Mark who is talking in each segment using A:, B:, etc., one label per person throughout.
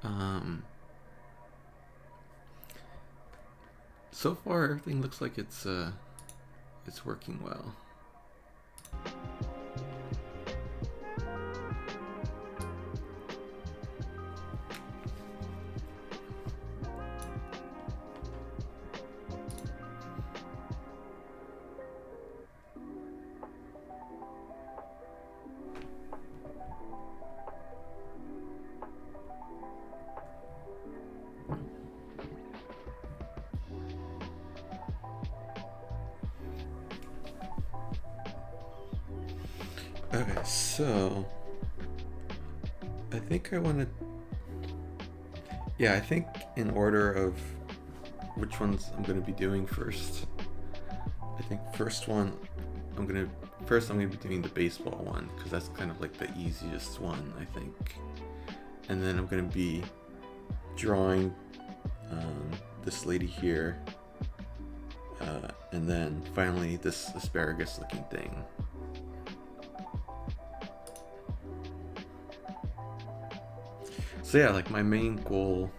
A: Um, so far everything looks like it's working well. Okay, so I think I want to. Yeah, I think in order of which ones I'm gonna be doing first. I think I'm gonna be doing the baseball one because that's kind of like the easiest one, I think. And then I'm gonna be drawing this lady here, and then finally this asparagus-looking thing. So yeah, like my main goal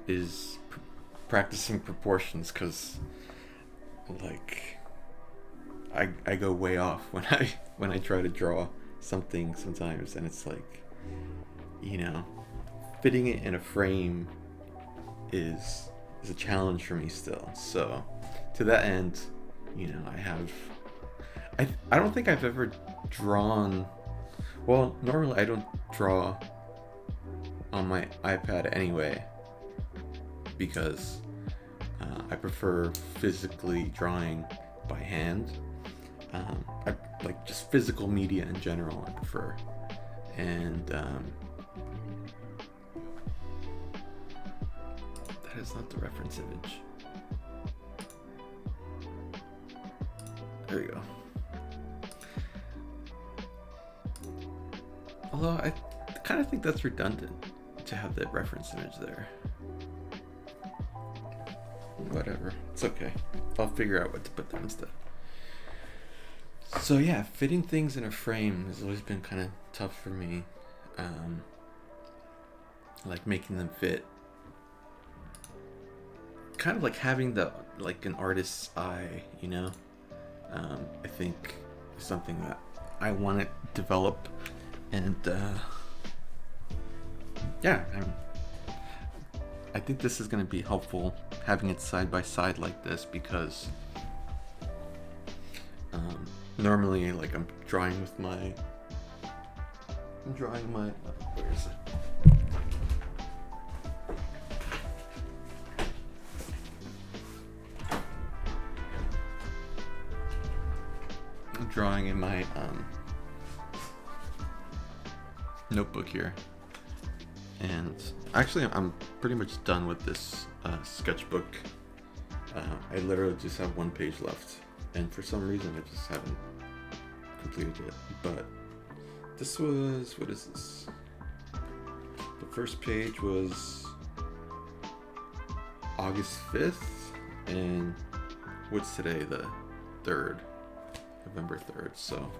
A: is practicing proportions because like I go way off when I try to draw something sometimes, and it's like, you know, fitting it in a frame is a challenge for me still. So to that end, you know, I don't think I've ever drawn. Well, normally I don't draw on my iPad anyway because I prefer physically drawing by hand. I like just physical media in general. I prefer, and that is not the reference image. There you go. Although I kind of think that's redundant to have that reference image there. Whatever, it's okay. I'll figure out what to put there instead. So yeah, fitting things in a frame has always been kind of tough for me. Um, like making them fit. Kind of like having the like an artist's eye, you know. I think is something that I want to develop, and yeah, I think this is going to be helpful having it side by side like this because normally like I'm drawing my where is it? I'm drawing in my notebook here, and actually I'm pretty much done with this sketchbook. I literally just have one page left, and for some reason I just haven't completed it. But this was, what is this? The first page was August 5th, and what's today? The 3rd, November 3rd. So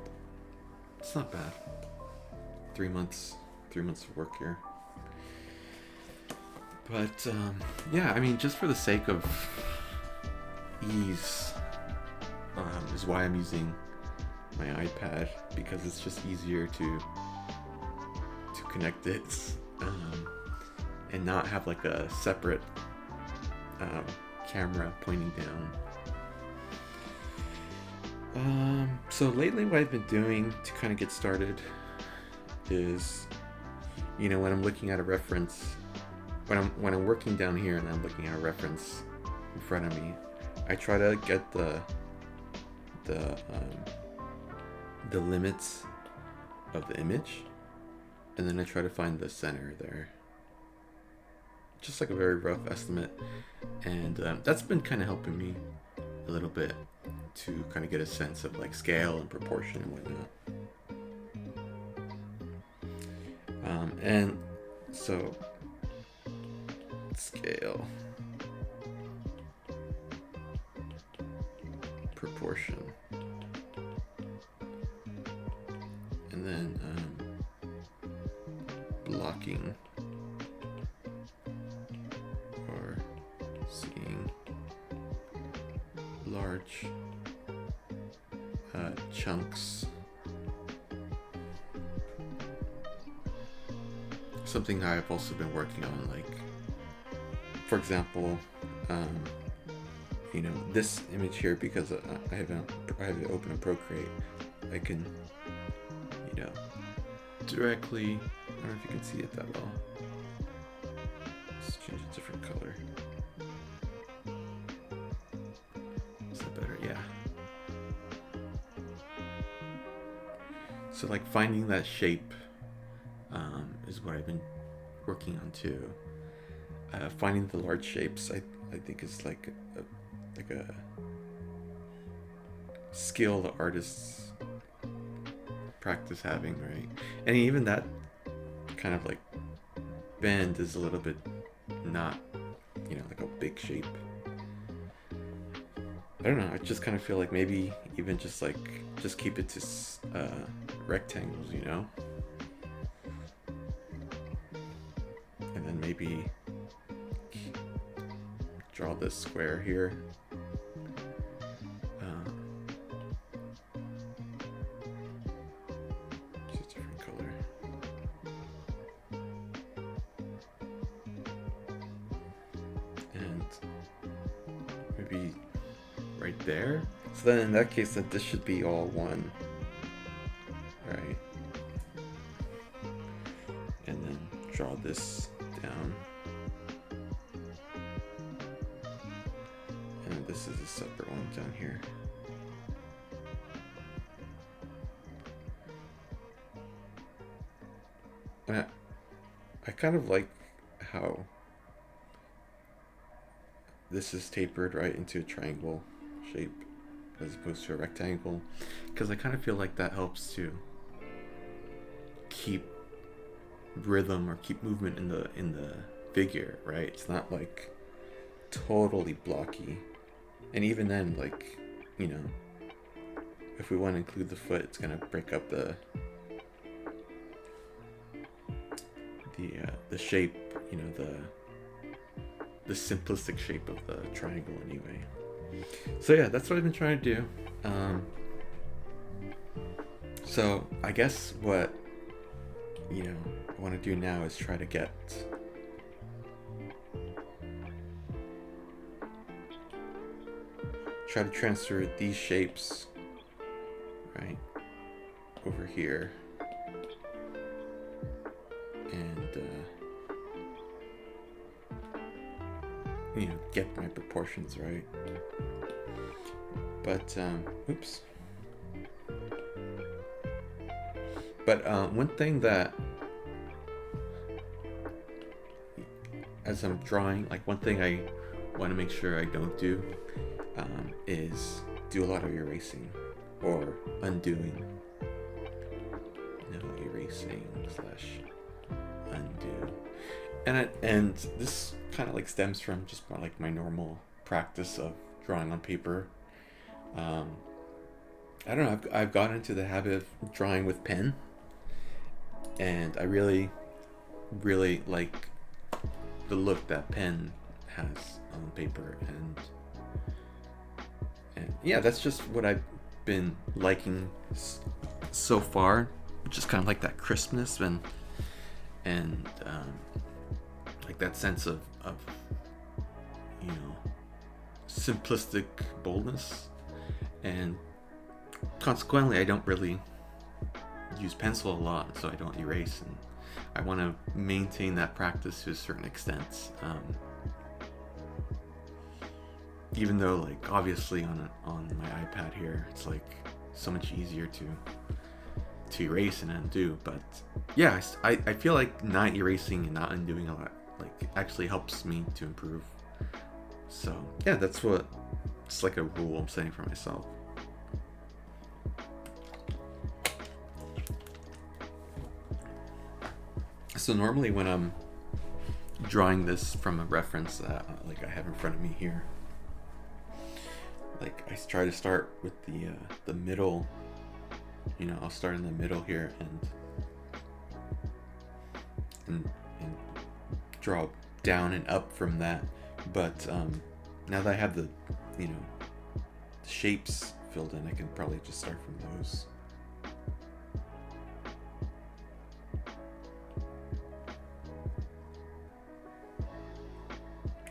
A: it's not bad. 3 months of work here. But yeah, I mean, just for the sake of ease, is why I'm using my iPad, because it's just easier to connect it, and not have like a separate camera pointing down. So lately, what I've been doing to kind of get started is, you know, when I'm looking at a reference, when I'm working down here and I'm looking at a reference in front of me, I try to get the limits of the image, and then I try to find the center there. Just like a very rough estimate, and that's been kind of helping me a little bit to kind of get a sense of like scale and proportion and whatnot. And so scale, proportion, and then blocking seeing large chunks. Something I've also been working on, like, for example, this image here, because I have it open in Procreate, I can, directly, I don't know if you can see it that well. Let's change a different color. Is that better? Yeah. So like finding that shape is what I've been working on too. Finding the large shapes, I think is like a skill the artists practice having, right? And even that kind of like bend is a little bit not, like a big shape. I don't know, I just kind of feel like maybe even just keep it to rectangles, and then maybe draw this square here. Just a different color. And maybe right there. So then in that case, that this should be all one. Right. And then draw this down. And this is a separate one down here. I kind of like how this is tapered right into a triangle shape as opposed to a rectangle, because I kind of feel like that helps to keep rhythm or keep movement in the figure, right? It's not like totally blocky. And even then, like, if we want to include the foot, it's gonna break up the shape, the simplistic shape of the triangle anyway. So yeah, that's what I've been trying to do. So I guess what I want to do now is try to transfer these shapes right over here, and get my proportions right. But oops. But one thing that, as I'm drawing, like one thing I want to make sure I don't do is do a lot of erasing or undoing. Erasing / undo. And this kind of like stems from just like my normal practice of drawing on paper. I don't know, I've gotten into the habit of drawing with pen, and I really, really like the look that pen has on paper, and yeah, that's just what I've been liking so far, just kind of like that crispness and like that sense of simplistic boldness, and consequently I don't really use pencil a lot, so I don't erase, and I want to maintain that practice to a certain extent, even though like obviously on my iPad here it's like so much easier to erase and undo. But yeah, I feel like not erasing and not undoing a lot like actually helps me to improve. So yeah, it's like a rule I'm setting for myself. So normally when I'm drawing this from a reference that like I have in front of me here, like I try to start with the middle. I'll start in the middle here and draw down and up from that, But now that I have the, you know, the shapes filled in, I can probably just start from those.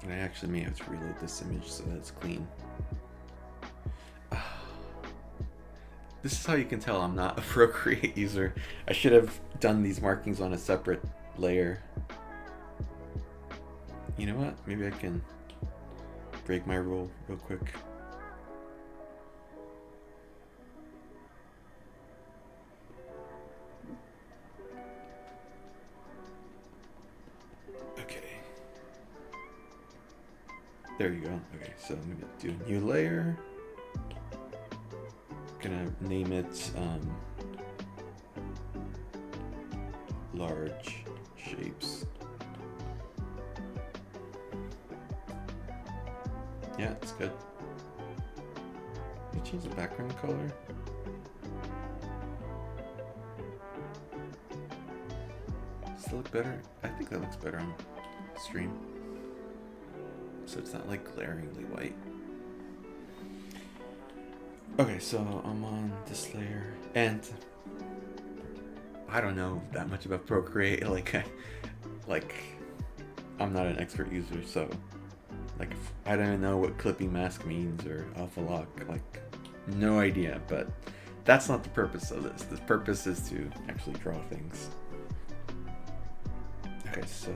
A: And I actually may have to reload this image so that it's clean. This is how you can tell I'm not a Procreate user. I should have done these markings on a separate layer. You know what? Maybe I can break my rule real quick. Okay. There you go. Okay, so I'm gonna do a new layer. Gonna name it large shapes. Yeah, it's good. Can you change the background color? Does it look better? I think that looks better on stream. So it's not like glaringly white. Okay, so I'm on this layer, and I don't know that much about Procreate. I'm not an expert user, so I don't even know what clipping mask means or alpha lock. No idea. But that's not the purpose of this. The purpose is to actually draw things. Okay, so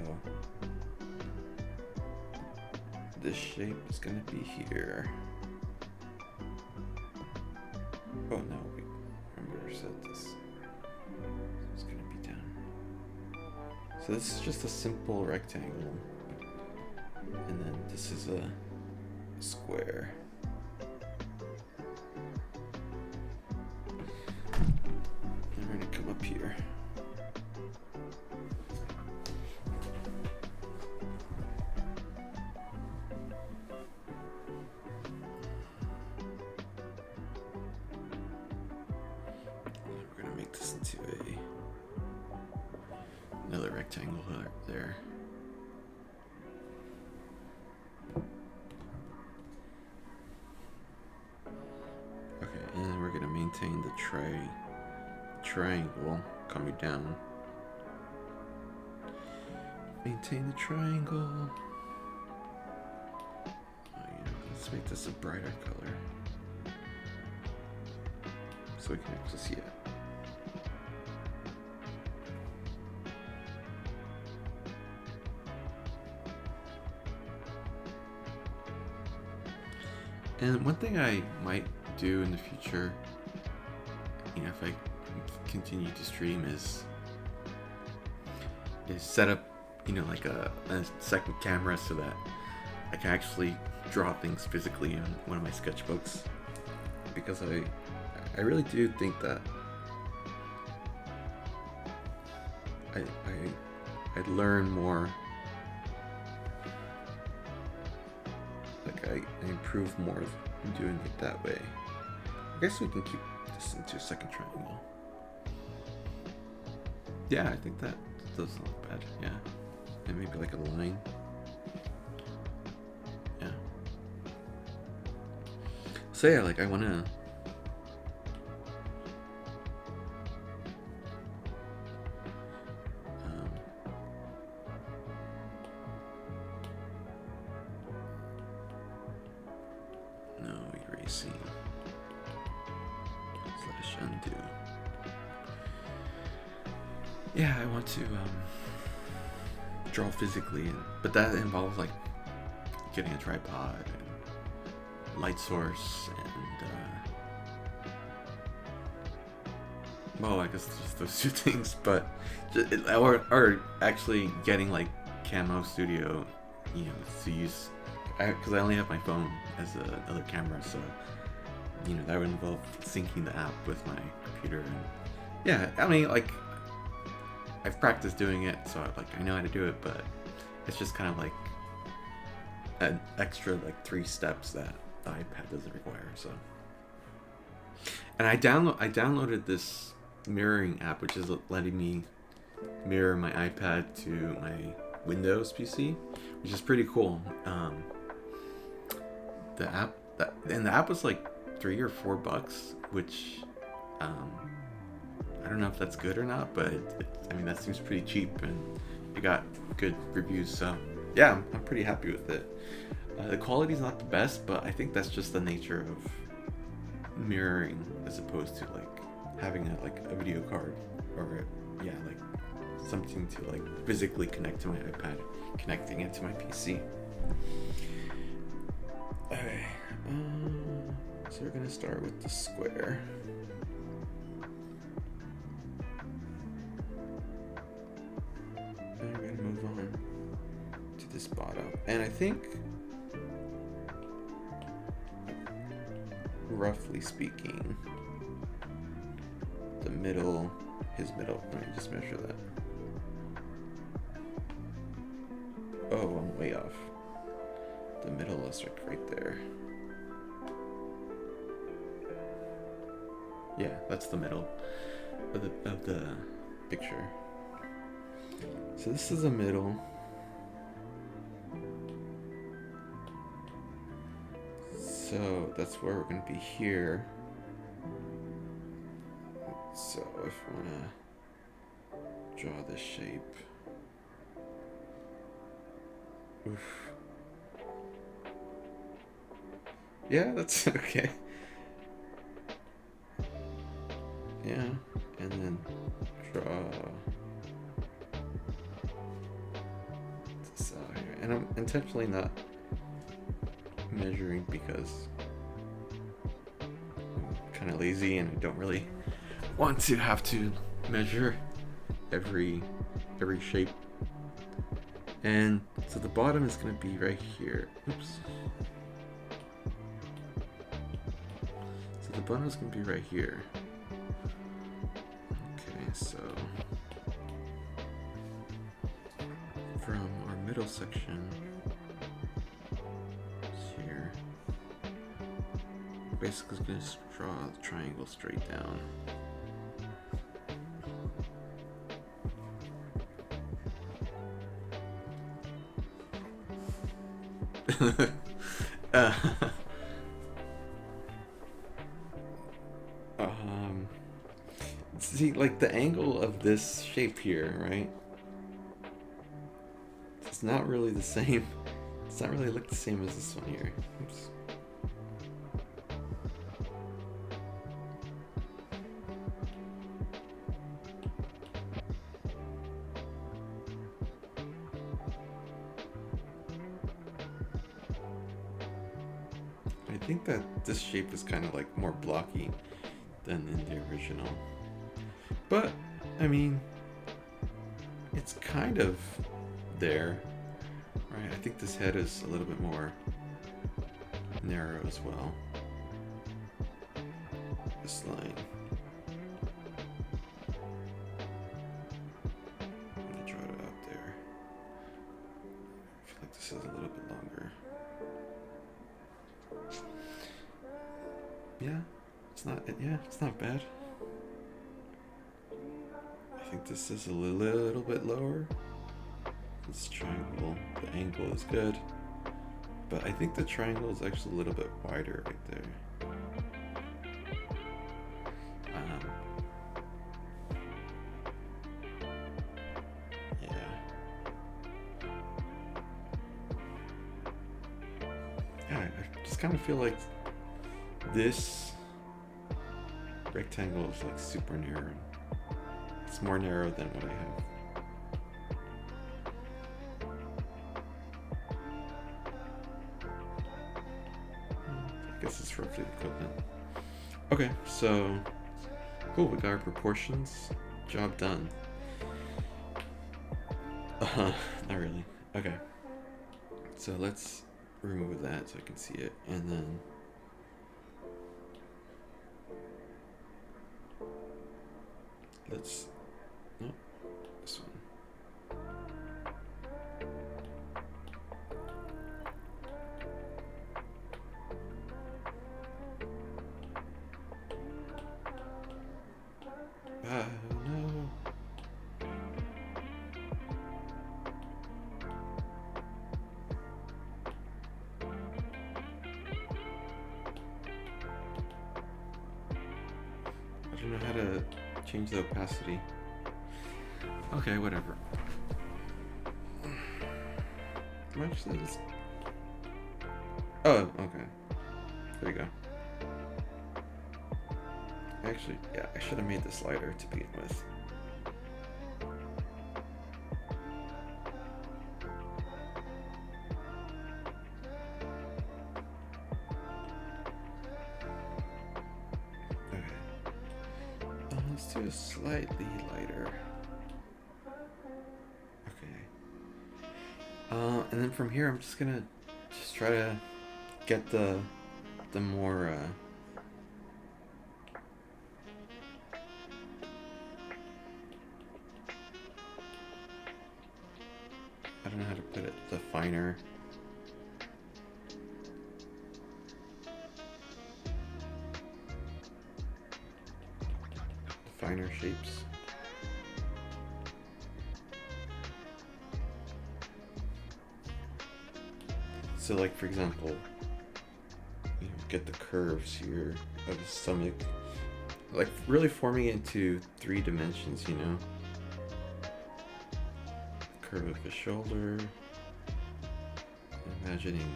A: this shape is gonna be here. Oh no, wait. Remember I said this. It's gonna be down. So this is just a simple rectangle. And then this is a square. And we're gonna come up here. Another rectangle there. Okay, and then we're gonna maintain the triangle coming down. Maintain the triangle. Let's make this a brighter color so we can actually see it. And one thing I might do in the future, if I continue to stream, is set up, like a second camera so that I can actually draw things physically in one of my sketchbooks. Because I really do think that I'd learn more. I improve more doing it that way. I guess we can keep this into a second triangle. Yeah, I think that doesn't look bad. Yeah. And maybe like a line. Yeah. So yeah, I want to... undo. Yeah, I want to draw physically, but that involves getting a tripod and light source and well, I guess just those two things, but or actually getting Camo Studio, to use, because I only have my phone as another camera, so that would involve syncing the app with my computer. And yeah, I mean, I've practiced doing it, so I know how to do it, but it's just kind of an extra 3 steps that the iPad doesn't require. So, and I downloaded this mirroring app, which is letting me mirror my iPad to my Windows PC, which is pretty cool. The app and the app was like $3 or $4, which I don't know if that's good or not, but I mean that seems pretty cheap, and it got good reviews. So yeah, I'm pretty happy with it. The quality's not the best, but I think that's just the nature of mirroring as opposed to like having a video card or like something to like physically connect to my iPad, connecting it to my PC. Okay, so we're gonna start with the square. And we're gonna move on to this bottom, and I think, roughly speaking, the middle, his middle. Let me just measure that. Oh, I'm way off. The middle is like right there. Yeah, that's the middle of the picture. So this is the middle. So that's where we're gonna be here. So if I wanna draw this shape. Oof. Yeah, that's okay. Yeah, and then draw this out here. And I'm intentionally not measuring because I'm kind of lazy and I don't really want to have to measure every shape. And so the bottom is going to be right here. Oops. So the bottom is going to be right here. Okay, so from our middle section here, basically going to draw the triangle straight down. See, like the angle of this shape here, right? It's not really the same. It's not really look the same as this one here. Oops. I think that this shape is kind of like more blocky than in the original. But, I mean, it's kind of there, right? I think this head is a little bit more narrow as well. This line. I'm gonna draw it out there. I feel like this is a little bit longer. Yeah, it's not bad. I think this is a little bit lower. This triangle, the angle is good. But I think the triangle is actually a little bit wider right there. Yeah, I just kind of feel like this rectangle is like super narrow. It's more narrow than what I have. I guess it's roughly equivalent. Okay, so cool, we got our proportions. Job done. Not really. Okay. So let's remove that so I can see it, and then let's this one. No. don't know how to change the opacity. Okay, whatever. Actually, let's... Oh, okay. There we go. Actually, yeah, I should have made the slider to begin with. Okay. Let's do a slightly lighter. Okay. And then from here, I'm just gonna try to get the more I don't know how to put it, the finer shapes. So like, for example, you know, get the curves here of his stomach, like really forming it into 3 dimensions, you know? Curve of his shoulder, imagining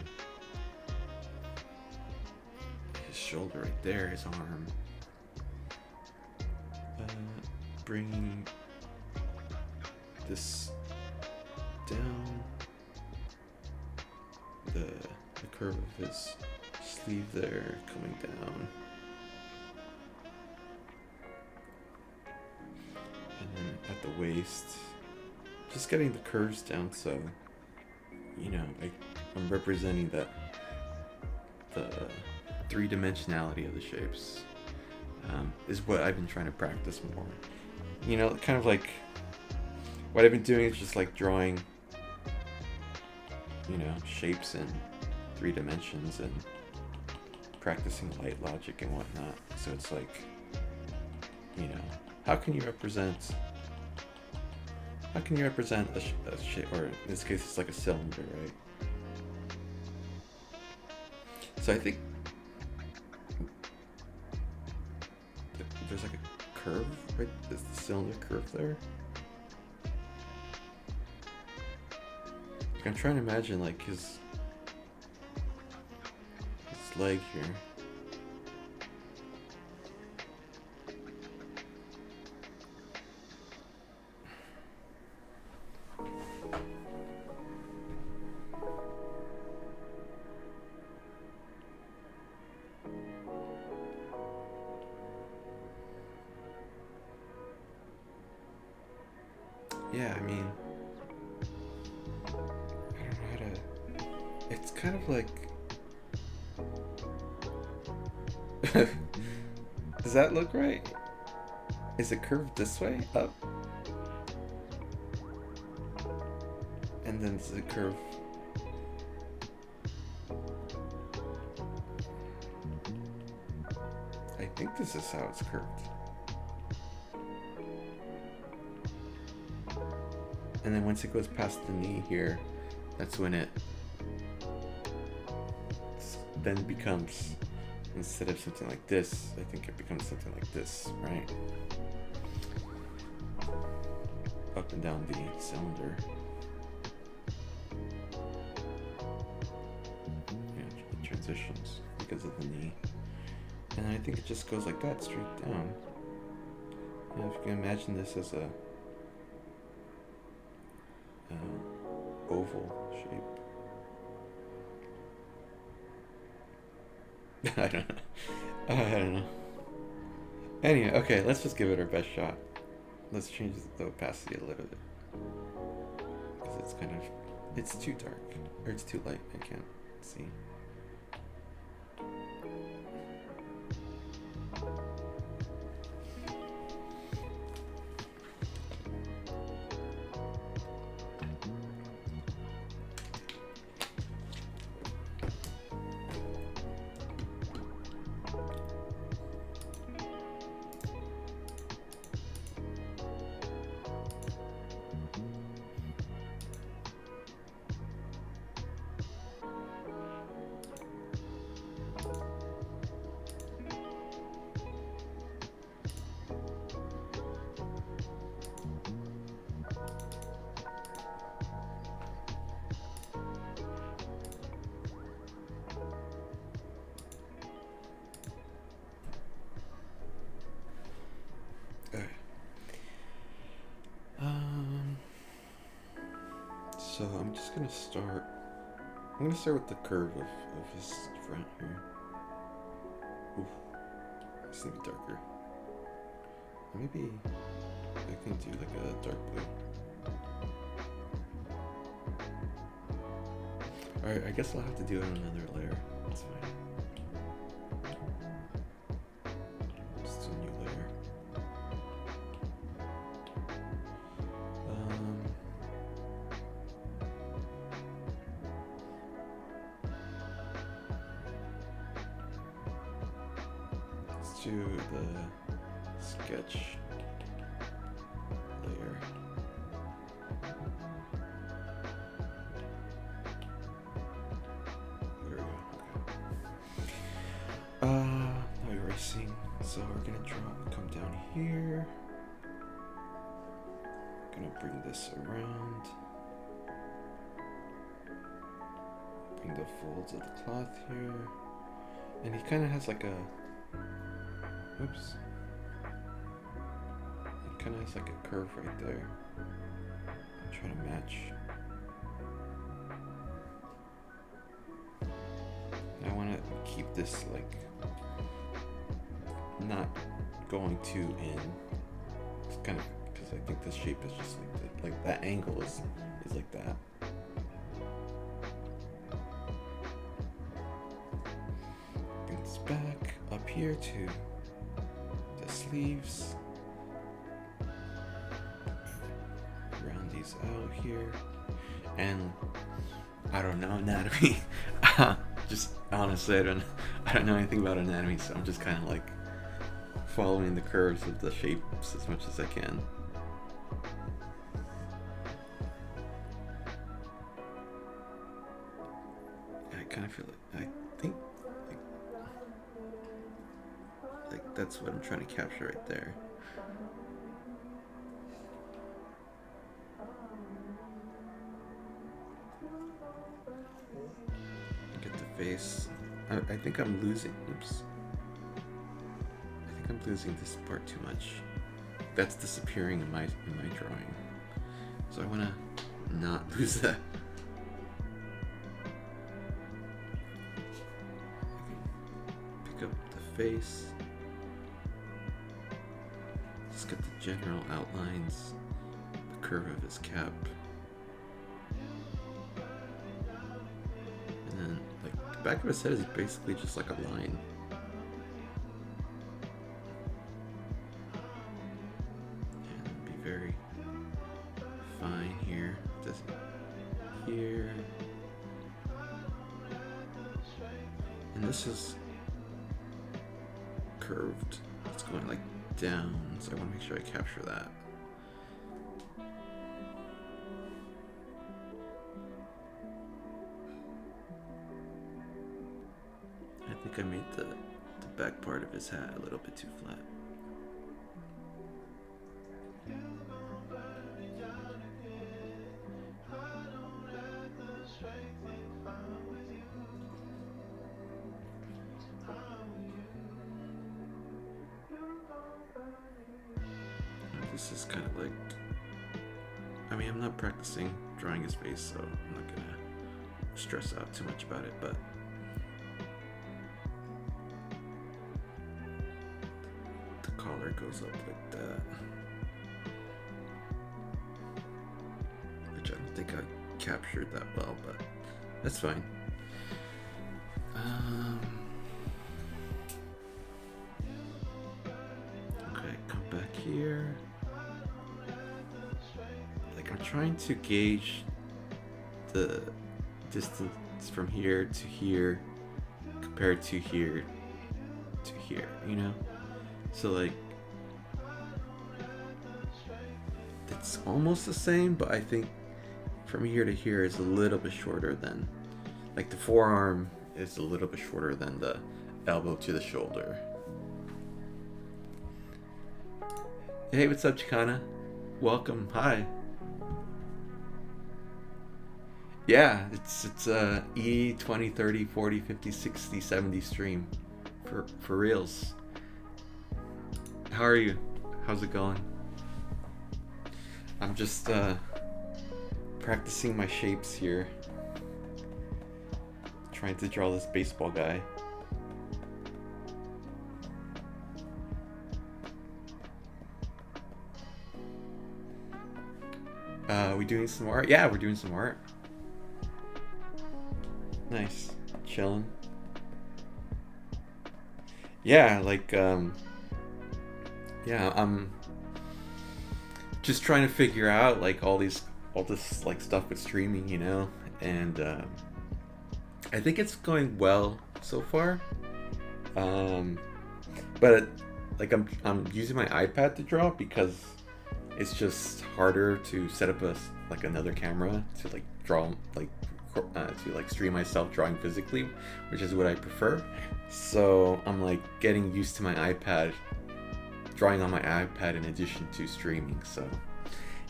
A: his shoulder right there, his arm, bringing this down, the curve of his sleeve there coming down, and then at the waist, just getting the curves down so, you know, I'm representing the 3-dimensionality of the shapes, is what I've been trying to practice more. You know, kind of like what I've been doing is just like drawing, you know, shapes in 3 dimensions and practicing light logic and whatnot. So it's like, you know, how can you represent a shape, or in this case it's like a cylinder, right? So I think there's like a curve, right? There's the cylinder curve there. I'm trying to imagine like his leg here. Yeah, I mean, I don't know how to... It's kind of like... Does that look right? Is it curved this way? Up? And then does it curve... I think this is how it's curved. And then once it goes past the knee here, that's when it then becomes, instead of something like this, I think it becomes something like this, right? Up and down the cylinder. Yeah, it transitions because of the knee. And I think it just goes like that, straight down. And if you can imagine this as a oval shape. I don't know. I don't know. Anyway, okay, let's just give it our best shot. Let's change the opacity a little bit. Because it's kind of... It's too dark. Or it's too light. I can't see. So I'm just gonna start. I'm gonna start with the curve of his front here. Oof, this needs to be darker. Maybe I can do like a dark blue. Alright, I guess I'll have to do it on another layer. That's fine. Just a new layer. Let's do the sketch layer. There we go. Okay. Now erasing. So we're gonna come down here. Gonna bring this around. Bring the folds of the cloth here. And he kind of has like a. Oops. It kind of has like a curve right there. I'm trying to match. I want to keep this like not going too in. It's kind of because I think this shape is just like that angle is like that. Bring this back up here to the sleeves. Round these out here, and I don't know anatomy. Just honestly, I don't know anything about anatomy, so I'm just kind of like following the curves of the shapes as much as I can. I kind of feel like I think like that's what I'm trying to capture right there. Get the face. I think I'm losing. Oops. I think I'm losing this part too much. That's disappearing in my drawing. So I want to not lose that. Pick up the face. Just get the general outlines, the curve of his cap. And then like the back of his head is basically just like a line. And be very fine here. Just here. And this is curved. It's going like down, so I want to make sure I capture that. I think I made the back part of his hat a little bit too flat. This is kind of like, I mean, I'm not practicing drawing his face, so I'm not gonna stress out too much about it, but the collar goes up like that, which I don't think I captured that well, but that's fine. Okay, come back here. I'm trying to gauge the distance from here to here compared to here to here, you know? So like it's almost the same, but I think from here to here is a little bit shorter than, like the forearm is a little bit shorter than the elbow to the shoulder. Hey, what's up, Chicana? Welcome. Hi. Yeah, it's E 20, 30, 40, 50, 60, 70 stream for reals. How are you? How's it going? I'm just practicing my shapes here. Trying to draw this baseball guy. We doing some art? Yeah, we're doing some art. Nice. Chilling. Yeah, like, yeah, I'm just trying to figure out, like, all this, like, stuff with streaming, you know? And, I think it's going well so far. But, like, I'm using my iPad to draw because it's just harder to set up like another camera to like draw to like stream myself drawing physically, which is what I prefer. So I'm like getting used to my iPad, drawing on my iPad in addition to streaming. So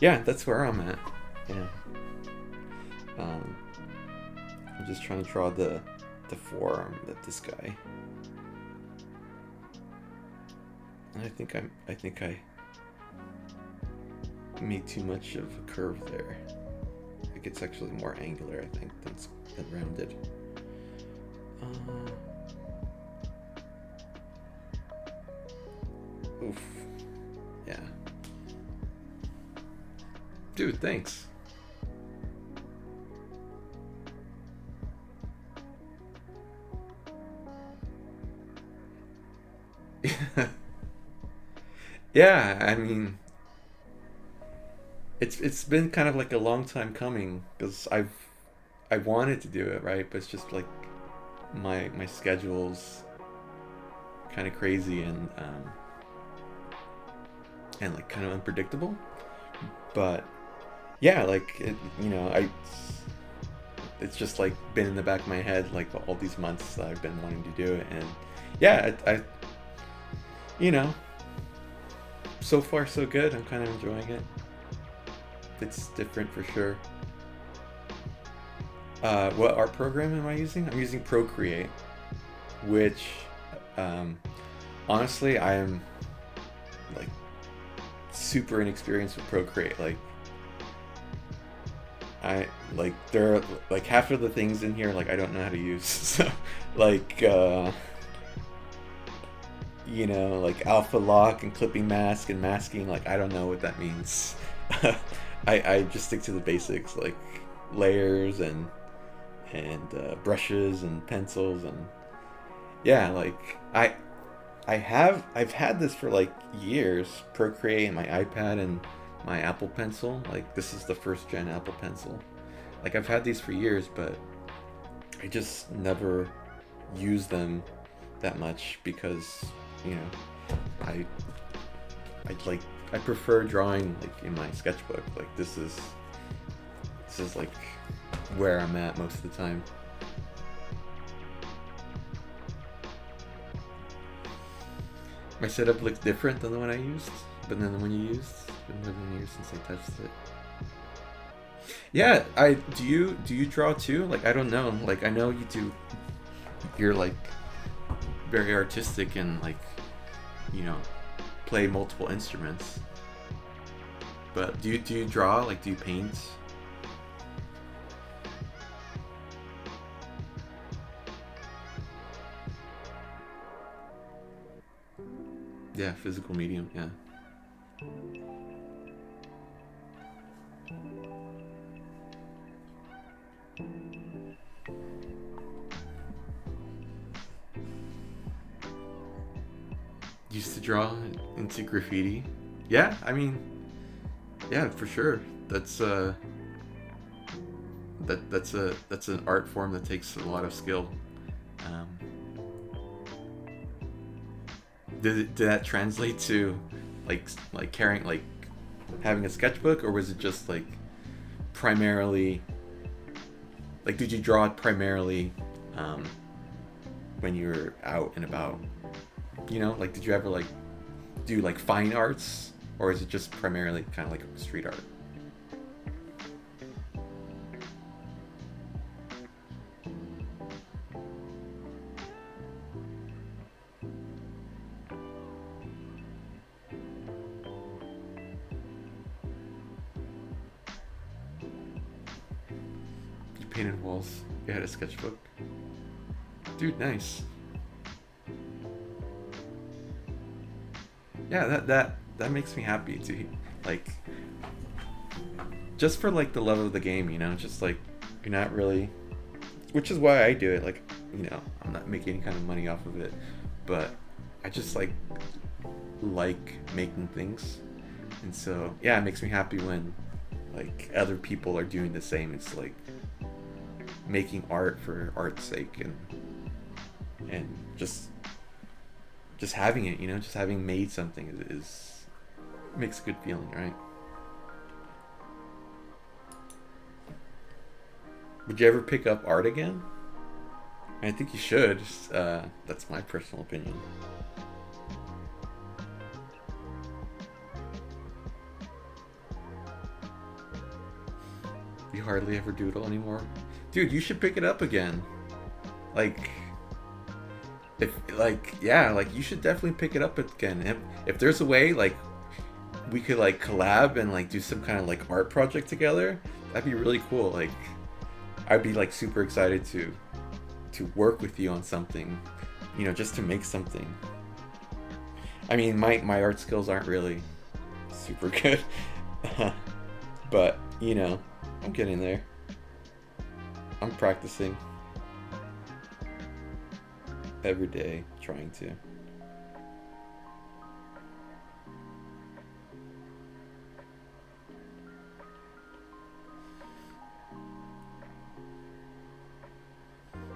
A: yeah, that's where I'm at. Yeah. I'm just trying to draw the forearm of this guy. And I think I made too much of a curve there. Like it's actually more angular, I think, than rounded. Oof. Yeah. Dude, thanks. Yeah, I mean, it's been kind of like a long time coming because I wanted to do it, right, but it's just like my schedule's kind of crazy and like kind of unpredictable. But yeah, like you know, it's just like been in the back of my head like all these months that I've been wanting to do it, and yeah, I you know, so far so good. I'm kind of enjoying it. It's different for sure. What art program am I using? I'm using Procreate, which honestly I am like super inexperienced with Procreate. Like I like there are like half of the things in here like I don't know how to use. So like you know, like alpha lock and clipping mask and masking, like I don't know what that means. I just stick to the basics like layers and brushes and pencils and yeah, like I've had this for like years, Procreate and my iPad and my Apple Pencil. Like this is the first gen Apple Pencil. Like I've had these for years, but I just never use them that much because, you know, I like I prefer drawing like in my sketchbook. Like this is like where I'm at most of the time. My setup looks different than the one I used, but then the one you used. It's been more than a year since I touched it. Yeah, I do you draw too? Like I don't know. Like I know you do. You're like very artistic and like, you know, play multiple instruments. But do you draw? Like do you paint? Yeah, physical medium. Yeah. Used to draw into graffiti. Yeah, I mean, yeah, for sure. That's an art form that takes a lot of skill. Um, did that translate to like carrying like having a sketchbook, or was it just like primarily like did you draw it primarily um, when you were out and about? You know, like did you ever like do like fine arts, or is it just primarily kind of like street art? painted walls. You had a sketchbook. Dude, nice. Yeah, that makes me happy to like just for like the love of the game, you know, just like you're not really, which is why I do it. Like, you know, I'm not making any kind of money off of it, but I just like making things, and so yeah, it makes me happy when like other people are doing the same. It's like making art for art's sake, and just having it, you know, just having made something is makes a good feeling, right? Would you ever pick up art again? I think you should. That's my personal opinion. You hardly ever doodle anymore? Dude, you should pick it up again. Like, if, like, yeah, like, you should definitely pick it up again. If there's a way, like, we could, like, collab and, like, do some kind of, like, art project together, that'd be really cool. Like, I'd be, like, super excited to work with you on something, you know, just to make something. I mean, my art skills aren't really super good, but, you know, I'm getting there. I'm practicing every day, trying to.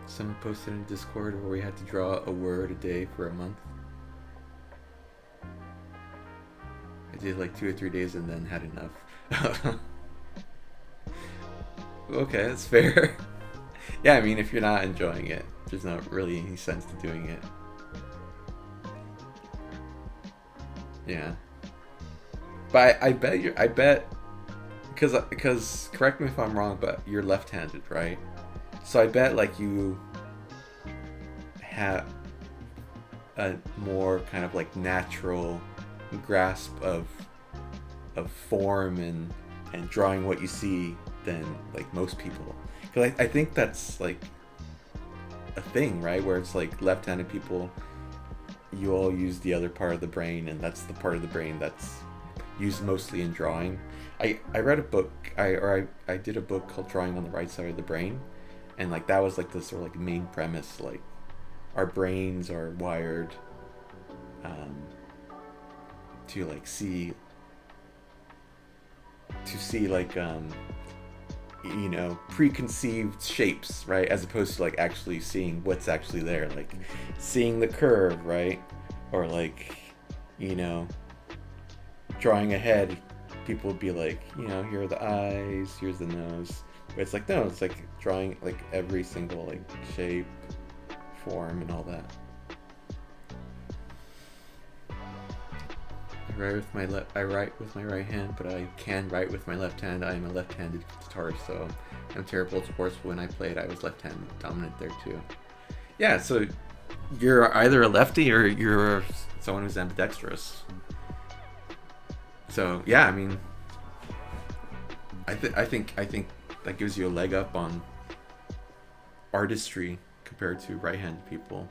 A: Someone posted in Discord where we had to draw a word a day for a month. I did like 2 or 3 days and then had enough. Okay, that's fair. Yeah, I mean, if you're not enjoying it, there's not really any sense to doing it. Yeah, but I bet, because correct me if I'm wrong, but you're left-handed, right? So I bet like you have a more kind of like natural grasp of form and drawing what you see than like most people. Because I think that's like a thing, right? Where it's like left-handed people, you all use the other part of the brain, and that's the part of the brain that's used mostly in drawing. I read a book, I did a book called Drawing on the Right Side of the Brain, and like that was like the sort of like main premise. Like our brains are wired to like see like you know, preconceived shapes, right, as opposed to like actually seeing what's actually there, like seeing the curve, right? Or like, you know, drawing a head, people would be like, you know, here are the eyes, here's the nose, but it's like, no, it's like drawing like every single like shape, form, and all that. I write with my right hand, but I can write with my left hand. I am a left-handed guitarist, so I'm terrible at sports. When I played, I was left-hand dominant there too. Yeah, so you're either a lefty or you're someone who's ambidextrous. So yeah, I mean, I think that gives you a leg up on artistry compared to right-handed people.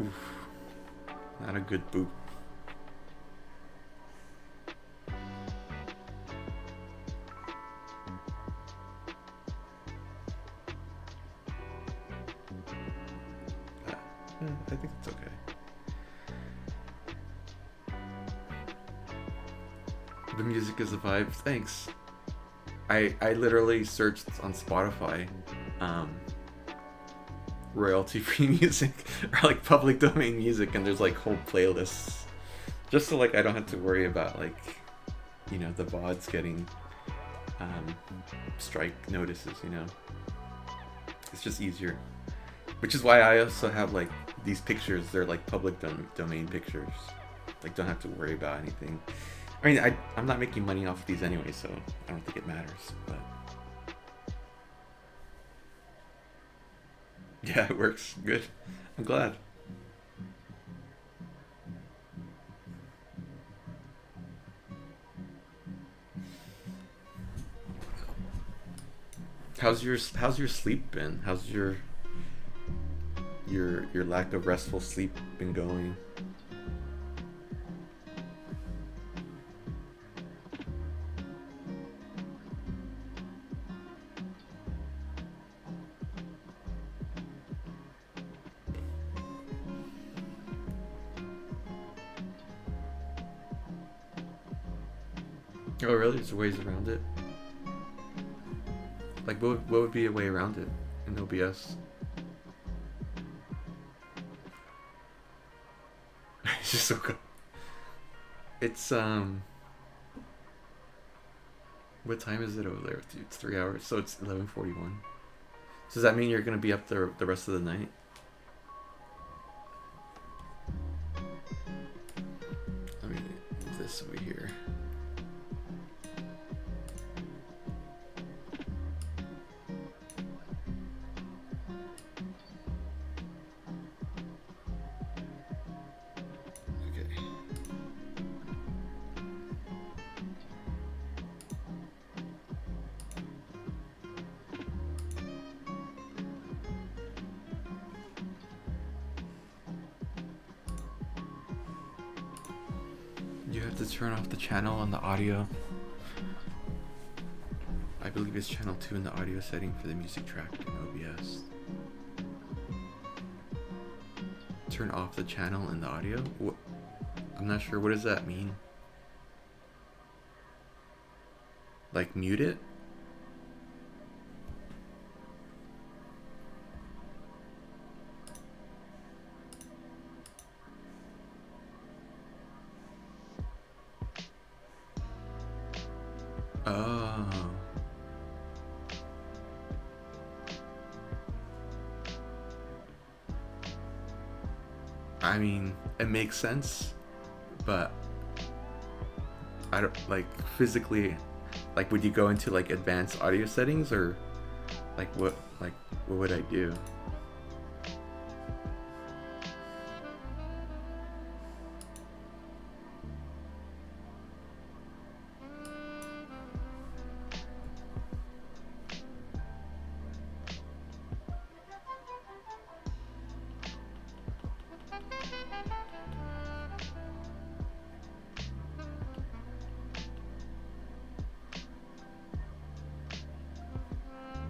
A: Oof. Not a good boot. I think it's okay. The music is a vibe. Thanks. I literally searched on Spotify royalty-free music or like public domain music, and there's like whole playlists just so like I don't have to worry about like, you know, the VODs getting strike notices, you know. It's just easier, which is why I also have like these pictures. They're like public domain pictures, like don't have to worry about anything. I mean, I'm not making money off of these anyway, so I don't think it matters. But yeah, it works good. I'm glad. How's your sleep been? How's your lack of restful sleep been going? Oh, really? There's ways around it. Like, what would be a way around it in OBS? It's just so good. It's what time is it over there? It's 3 hours, so it's 11:41. So does that mean you're gonna be up there the rest of the night? Let me move this over here. Okay. You have to turn off the channel on the audio. I believe it's channel 2 in the audio setting for the music track in OBS. Turn off the channel in the audio? What? I'm not sure. What does that mean? Like mute it? Oh. I mean, it makes sense, but I don't like physically. Like, would you go into like advanced audio settings or like what would I do?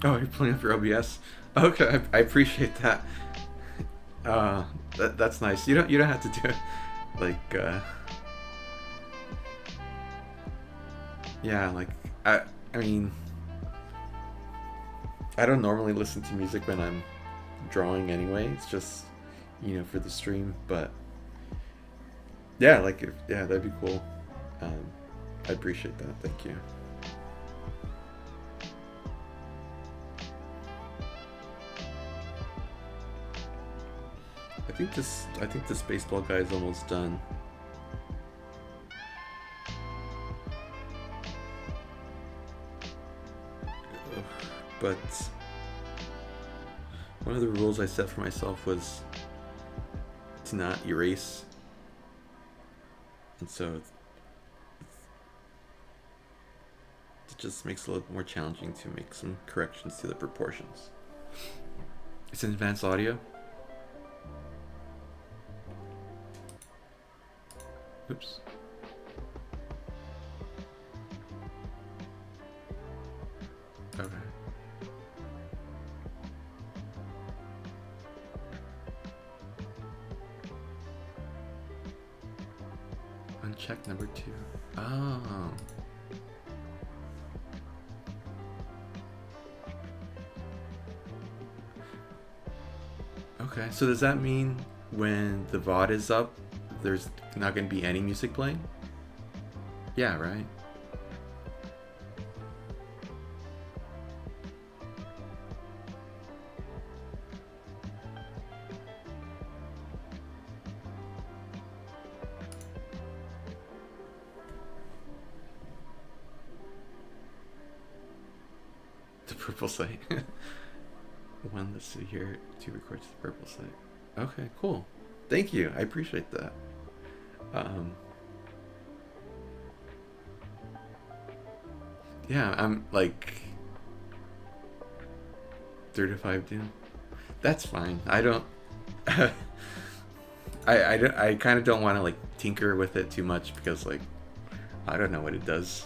A: Oh, you're pulling up your OBS. Okay, I appreciate that. Uh, that's nice. You don't have to do it. Like, yeah, like I I mean, I don't normally listen to music when I'm drawing anyway. It's just for the stream. But yeah, like yeah, that'd be cool. Um, I appreciate that. Thank you. I think this baseball guy is almost done. But one of the rules I set for myself was to not erase, and so it just makes it a little more challenging to make some corrections to the proportions. It's in advanced audio. Oops. Okay. Uncheck number 2. Oh. Okay, so does that mean when the VOD is up, there's not going to be any music playing? Yeah, right? The purple site. One, let's see here. To record to the purple site. Okay, cool. Thank you. I appreciate that. Um, yeah, I'm like 35 down. That's fine. I don't. I kind of don't want to like tinker with it too much because like I don't know what it does.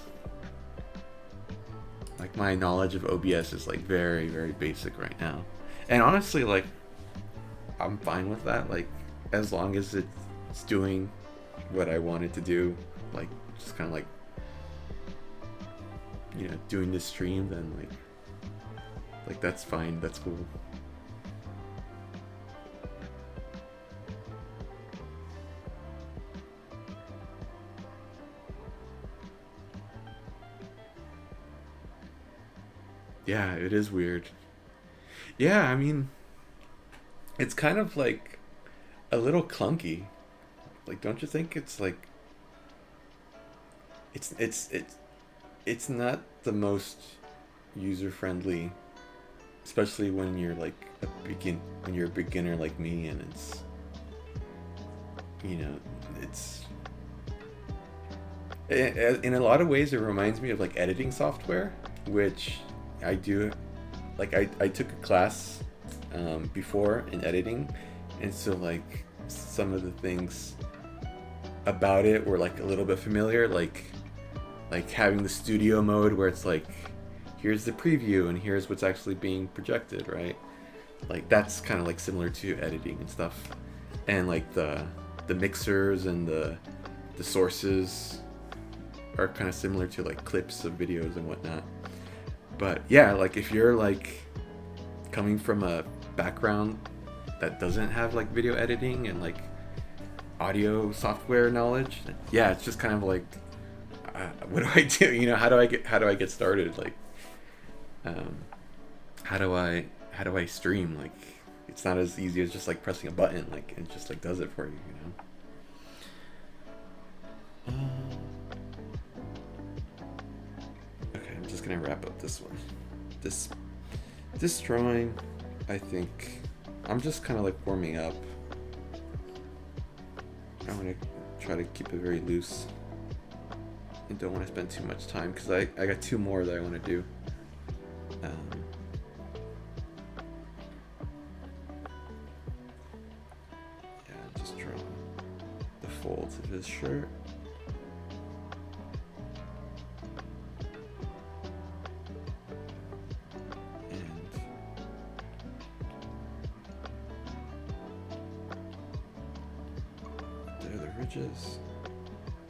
A: Like my knowledge of OBS is like very very basic right now, and honestly like I'm fine with that. Like as long as it's doing what I want it to do, like just kind of like doing this stream, then like that's fine. That's cool. Yeah, it is weird. Yeah, I mean, it's kind of like a little clunky. Like, don't you think it's like it's it's not the most user friendly, especially when you're like when you're a beginner like me, and it's you know it's in a lot of ways it reminds me of like editing software, which I do. Like I took a class before in editing, and so like some of the things about it were like a little bit familiar, like having the studio mode where it's like here's the preview and here's what's actually being projected, right? Like that's kind of like similar to editing and stuff, and like the mixers and the sources are kind of similar to like clips of videos and whatnot. But yeah, like if you're like coming from a background that doesn't have like video editing and like audio software knowledge, yeah, it's just kind of like what do I do? How do I get started? Like how do I stream? Like it's not as easy as just like pressing a button, like it just like does it for you, Okay, I'm just gonna wrap up this one. This drawing, I think I'm just kind of like warming up. I want to try to keep it very loose and don't want to spend too much time because I got two more that I want to do. Yeah, just draw the folds of his shirt.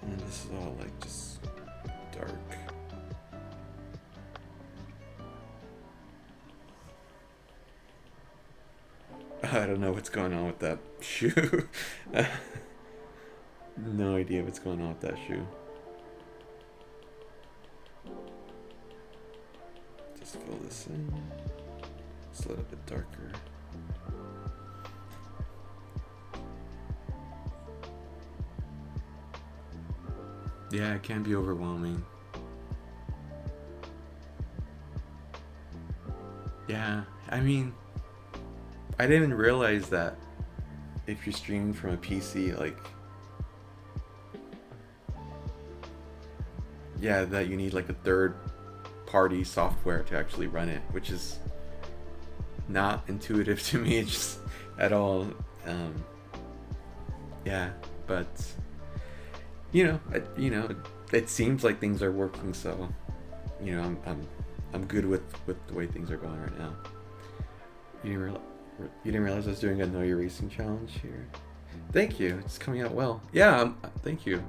A: And this is all like just dark. I don't know what's going on with that shoe. No idea what's going on with that shoe. Just fill this in. It's a little bit darker. Yeah, it can be overwhelming. Yeah, I mean, I didn't realize that if you're streaming from a PC, like, yeah, that you need like a third party software to actually run it, which is not intuitive to me just at all. Yeah, but it seems like things are working, so I'm good with the way things are going right now. You didn't realize I was doing a Know Your Racing challenge here. Thank you. It's coming out well. Yeah, thank you.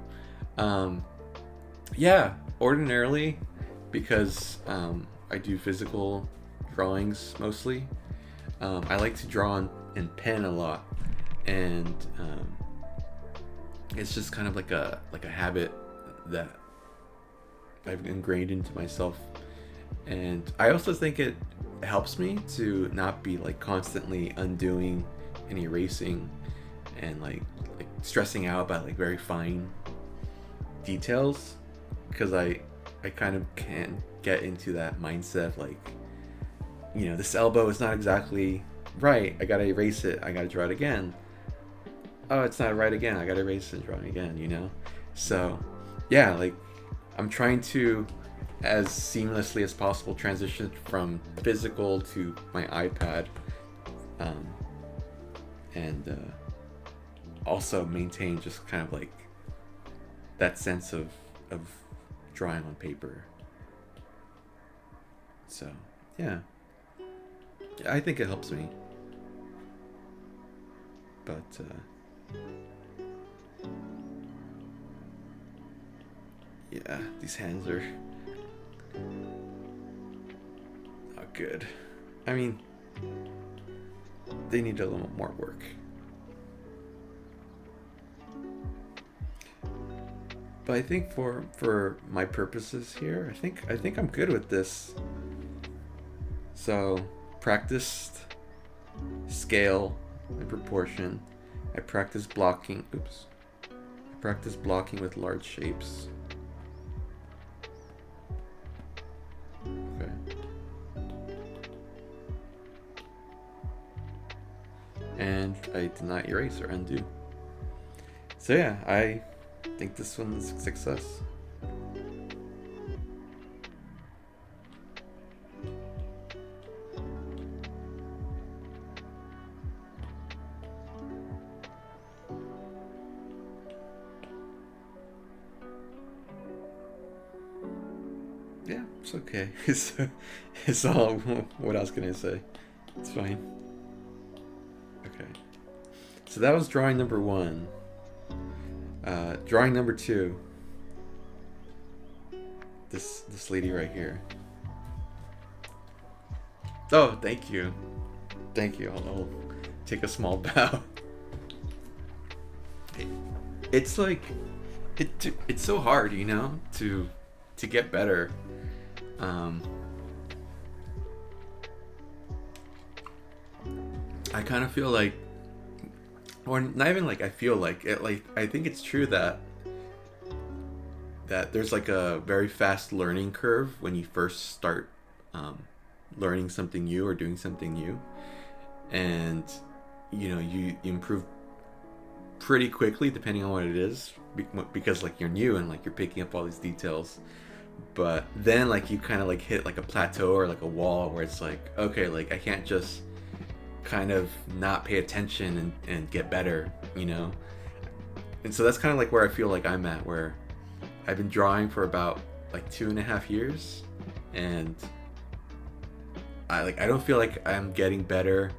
A: Yeah, ordinarily, because I do physical drawings mostly. I like to draw in pen a lot, and it's just kind of like a habit that I've ingrained into myself. And I also think it helps me to not be like constantly undoing and erasing and like stressing out about like very fine details, because I kind of can get into that mindset of like, this elbow is not exactly right. I gotta erase it. I gotta draw it again. Oh, it's not right again. I gotta erase it and draw it again. So, yeah, like, I'm trying to, as seamlessly as possible, transition from physical to my iPad, and also maintain just kind of like that sense of drawing on paper. So, yeah, I think it helps me. But yeah, these hands are not good. I mean, they need a little more work. But I think for my purposes here, I think I'm good with this. So, practiced scale and proportion. I practice blocking. Oops. I practice blocking with large shapes. Okay. And I did not erase or undo. So yeah, I think this one's a success. Yeah, it's okay. It's all what I was gonna say. It's fine. Okay. So that was drawing number 1. Drawing number 2. This lady right here. Oh, thank you. Thank you. I'll take a small bow. It's like it's so hard, to get better. I kind of feel like, or not even like I feel like it, like I think it's true that there's like a very fast learning curve when you first start learning something new or doing something new, and you improve pretty quickly depending on what it is, because like you're new and like you're picking up all these details. But then like you kind of like hit like a plateau or like a wall where it's like, okay, like I can't just kind of not pay attention and get better. And so that's kind of like where I feel like I'm at, where I've been drawing for about like 2.5 years, and I don't feel like I'm getting better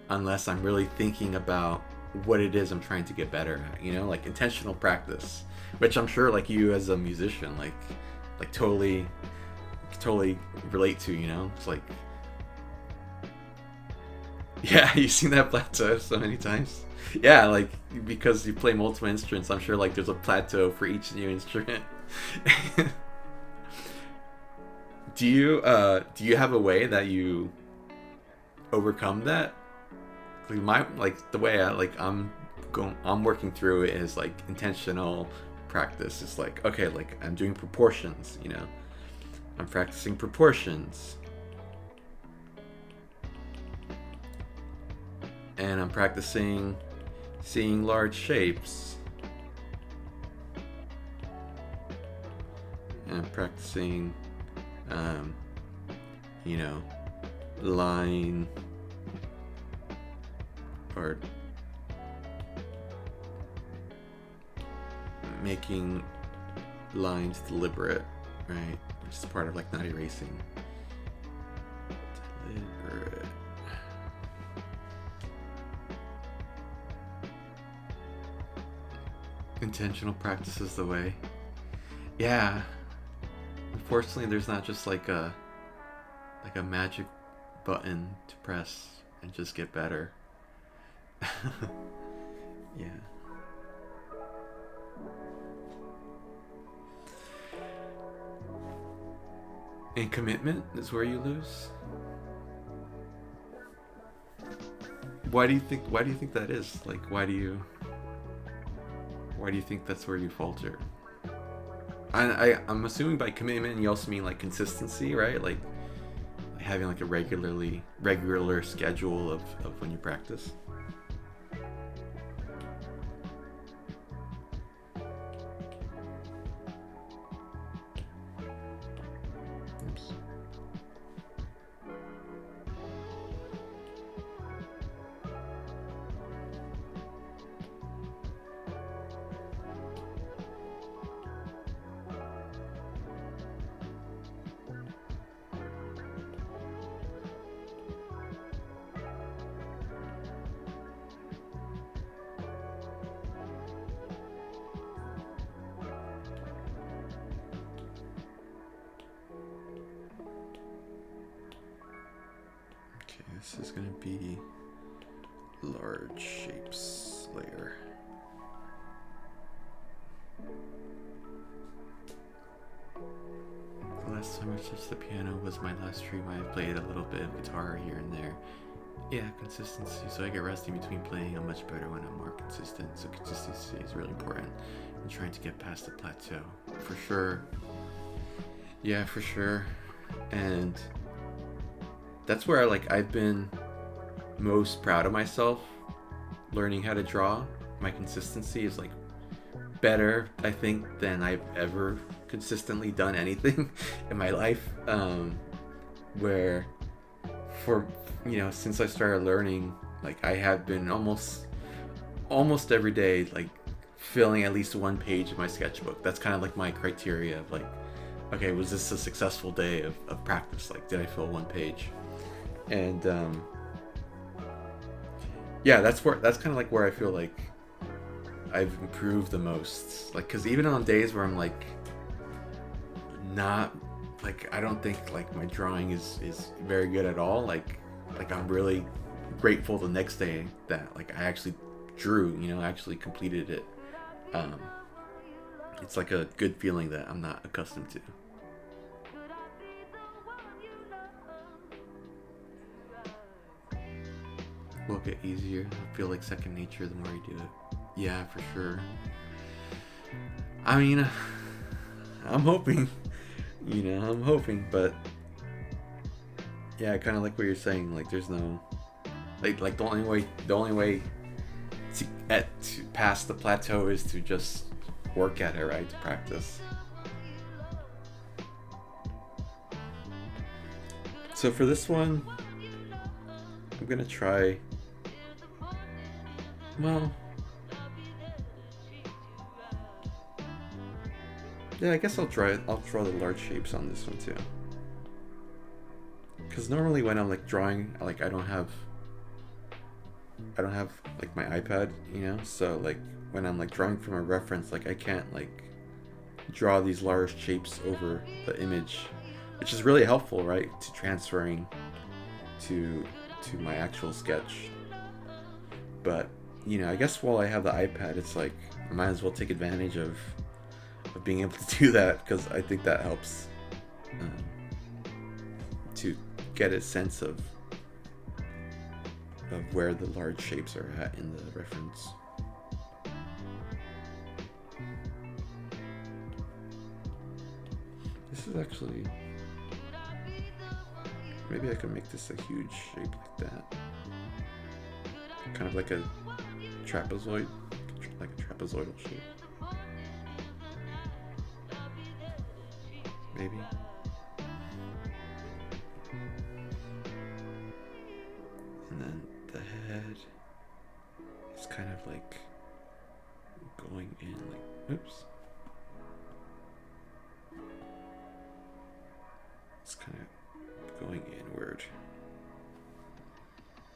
A: unless I'm really thinking about what it is I'm trying to get better at, like intentional practice, which I'm sure like you as a musician like totally relate to. It's like, yeah, you've seen that plateau so many times. Yeah, like because you play multiple instruments, I'm sure like there's a plateau for each new instrument. Do you have a way that you overcome that? Like the way I'm working through it is like intentional practice. It's like, okay, like I'm doing proportions, I'm practicing proportions, and I'm practicing seeing large shapes, and I'm practicing line or making lines deliberate, right? Which is part of like not erasing. Deliberate. Intentional practice is the way. Yeah. Unfortunately, there's not just like a magic button to press and just get better. Yeah. And commitment is where you lose. Why do you think that is? Like, why do you think that's where you falter? I'm assuming by commitment you also mean like consistency, right? Like having like a regular schedule of when you practice? Oops. Okay, this is gonna be large shapes layer. The last time I touched the piano was my last stream. I played a little bit of guitar here and there. Yeah, consistency. So I get rusty between playing. I'm much better when I'm more consistent. So consistency is really important in trying to get past the plateau. For sure. Yeah, for sure. And that's where I've been most proud of myself learning how to draw. My consistency is like better, I think, than I've ever consistently done anything in my life. Where for since I started learning, like I have been almost every day like filling at least one page of my sketchbook. That's kind of like my criteria of like, okay, was this a successful day of practice? Like, did I fill one page? And yeah, that's kind of like where I feel like I've improved the most. Like, because even on days where I'm like not like, I don't think like my drawing is very good at all, like I'm really grateful the next day that like I actually drew, actually completed it. It's like a good feeling that I'm not accustomed to. Will get easier. I feel like second nature the more you do it. Yeah, for sure. I mean, I'm hoping, but yeah, I kind of like what you're saying. Like, there's no, like the only way to pass the plateau is to just work at it, right? To practice. So for this one, I'm gonna try. Well, yeah, I guess I'll draw the large shapes on this one too. Because normally when I'm like drawing, like I don't have like my iPad, so like when I'm like drawing from a reference, like I can't like draw these large shapes over the image, which is really helpful, right, to transferring to my actual sketch. But I guess while I have the iPad, it's like I might as well take advantage of being able to do that, because I think that helps to get a sense of where the large shapes are at in the reference. This is actually, maybe I can make this a huge shape like that, kind of like a trapezoid, like a trapezoidal shape. Maybe. And then the head is kind of like going in, like, oops. It's kind of going inward.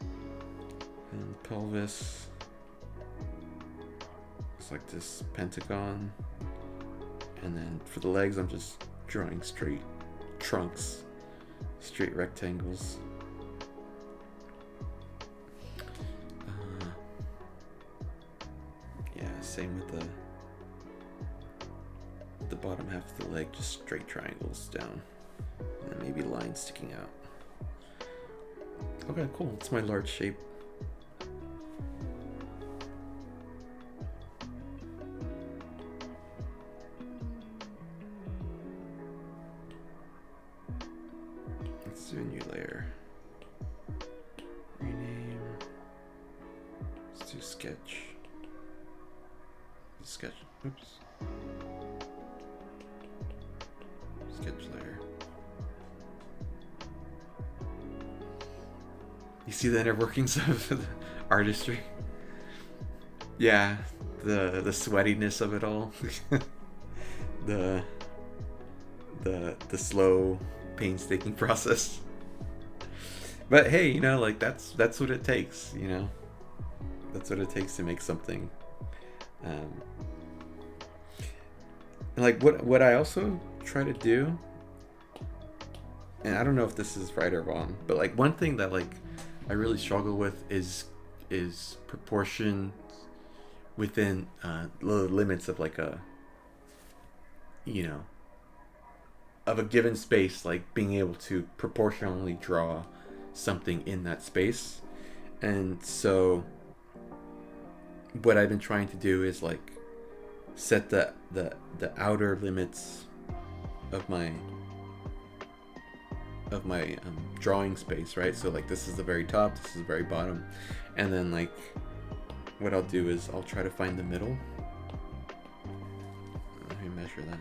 A: And the pelvis is like this pentagon. And then for the legs, I'm just drawing straight trunks, straight rectangles. Yeah, same with the bottom half of the leg, just straight triangles down, and then maybe lines sticking out. Okay, cool. It's my large shape. Let's do a new layer. Rename. Let's do sketch. Sketch. Oops. Sketch layer. You see the inner workings of the artistry? Yeah, the sweatiness of it all. the slow, painstaking process. But hey, you know, like that's what it takes, you know. That's what it takes to make something. Like what I also try to do, and I don't know if this is right or wrong, but like one thing that like I really struggle with is proportion within the limits of like a, you know, of a given space, like being able to proportionally draw something in that space. And so what I've been trying to do is like set the outer limits of my drawing space, right? So like this is the very top, this is the very bottom, and then like what I'll do is I'll try to find the middle. Let me measure that.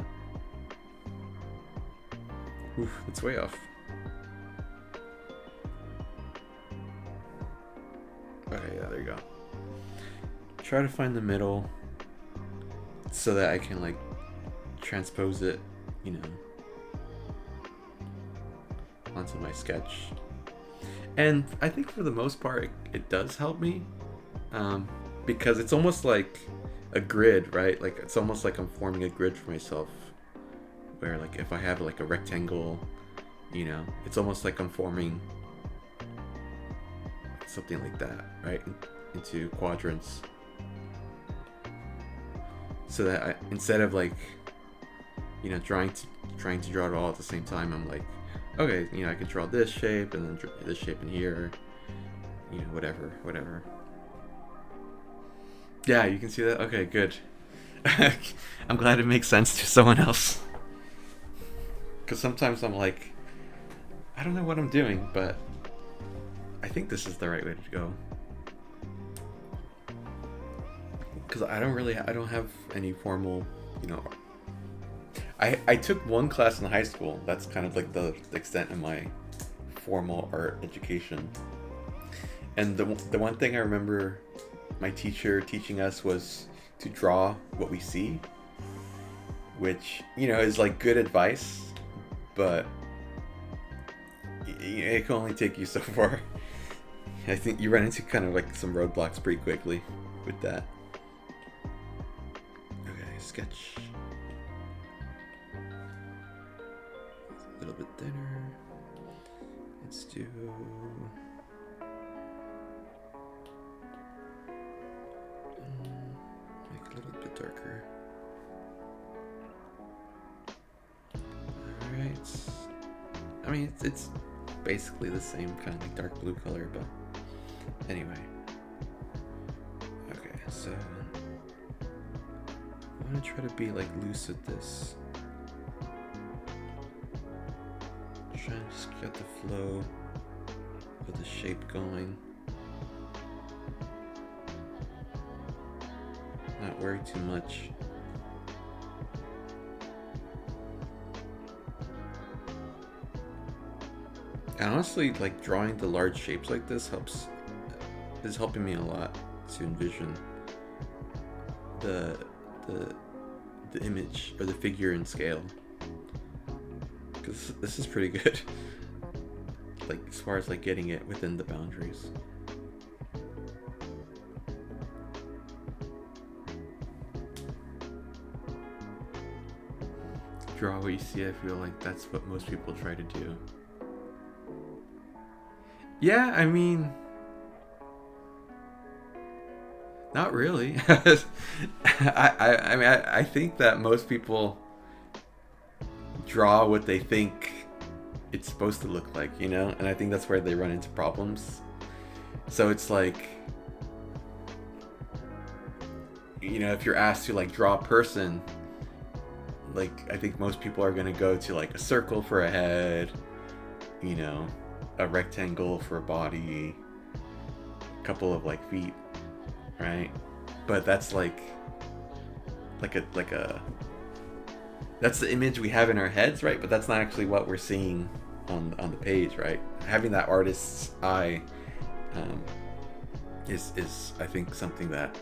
A: Oof, it's way off. Okay, yeah, there you go. Try to find the middle so that I can like transpose it, you know, onto my sketch. And I think for the most part it does help me, because it's almost like a grid, right? Like it's almost like I'm forming a grid for myself, where like if I have like a rectangle, you know, it's almost like I'm forming something like that, right, into quadrants, so that I, instead of like, you know, trying to draw it all at the same time, I'm like, okay, you know, I could draw this shape and then this shape in here, you know, whatever. Yeah, you can see that? Okay, good. I'm glad it makes sense to someone else. Because sometimes I'm like, I don't know what I'm doing, but I think this is the right way to go. Because I don't have any formal, you know, I took one class in high school. That's kind of like the extent of my formal art education. And the one thing I remember my teacher teaching us was to draw what we see, which, you know, is like good advice, but it can only take you so far. I think you run into kind of like some roadblocks pretty quickly with that. Okay, sketch. A little bit thinner. Let's do... make it a little bit darker. Alright. I mean, it's basically the same kind of like dark blue color, but anyway. Okay, so I'm gonna try to be like loose with this. Try and just get the flow of the shape going. Not worry too much. And honestly, like drawing the large shapes like this is helping me a lot to envision the image or the figure in scale. Because this is pretty good. Like as far as like getting it within the boundaries. Draw what you see. I feel like that's what most people try to do. Yeah, I mean, not really. I think that most people draw what they think it's supposed to look like, you know? And I think that's where they run into problems. So it's like, you know, if you're asked to like draw a person, like I think most people are gonna go to like a circle for a head, you know, a rectangle for a body, a couple of like feet, right? But that's like a that's the image we have in our heads, right? But that's not actually what we're seeing on the page, right? Having that artist's eye is I think something that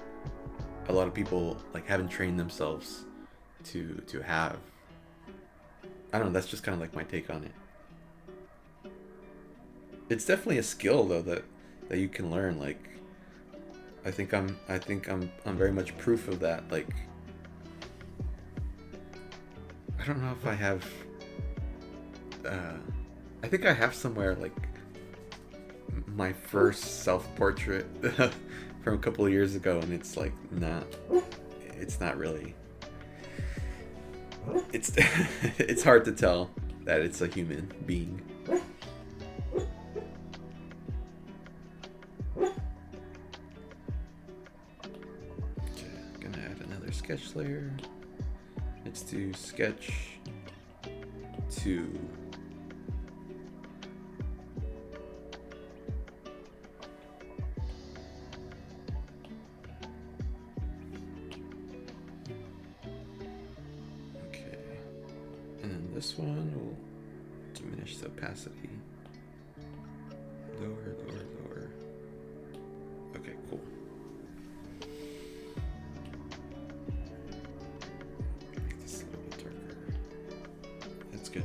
A: a lot of people like haven't trained themselves to have. I don't know, that's just kind of like my take on it. It's definitely a skill though that you can learn. Like I think I'm very much proof of that. Like I don't know if I have I think I have somewhere like my first self-portrait from a couple of years ago, and it's like it's not really, it's it's hard to tell that it's a human being. Okay, gonna add another sketch layer. Let's do sketch 2. This one will diminish the opacity. Lower. Okay, cool. Make this a little bit darker. That's good.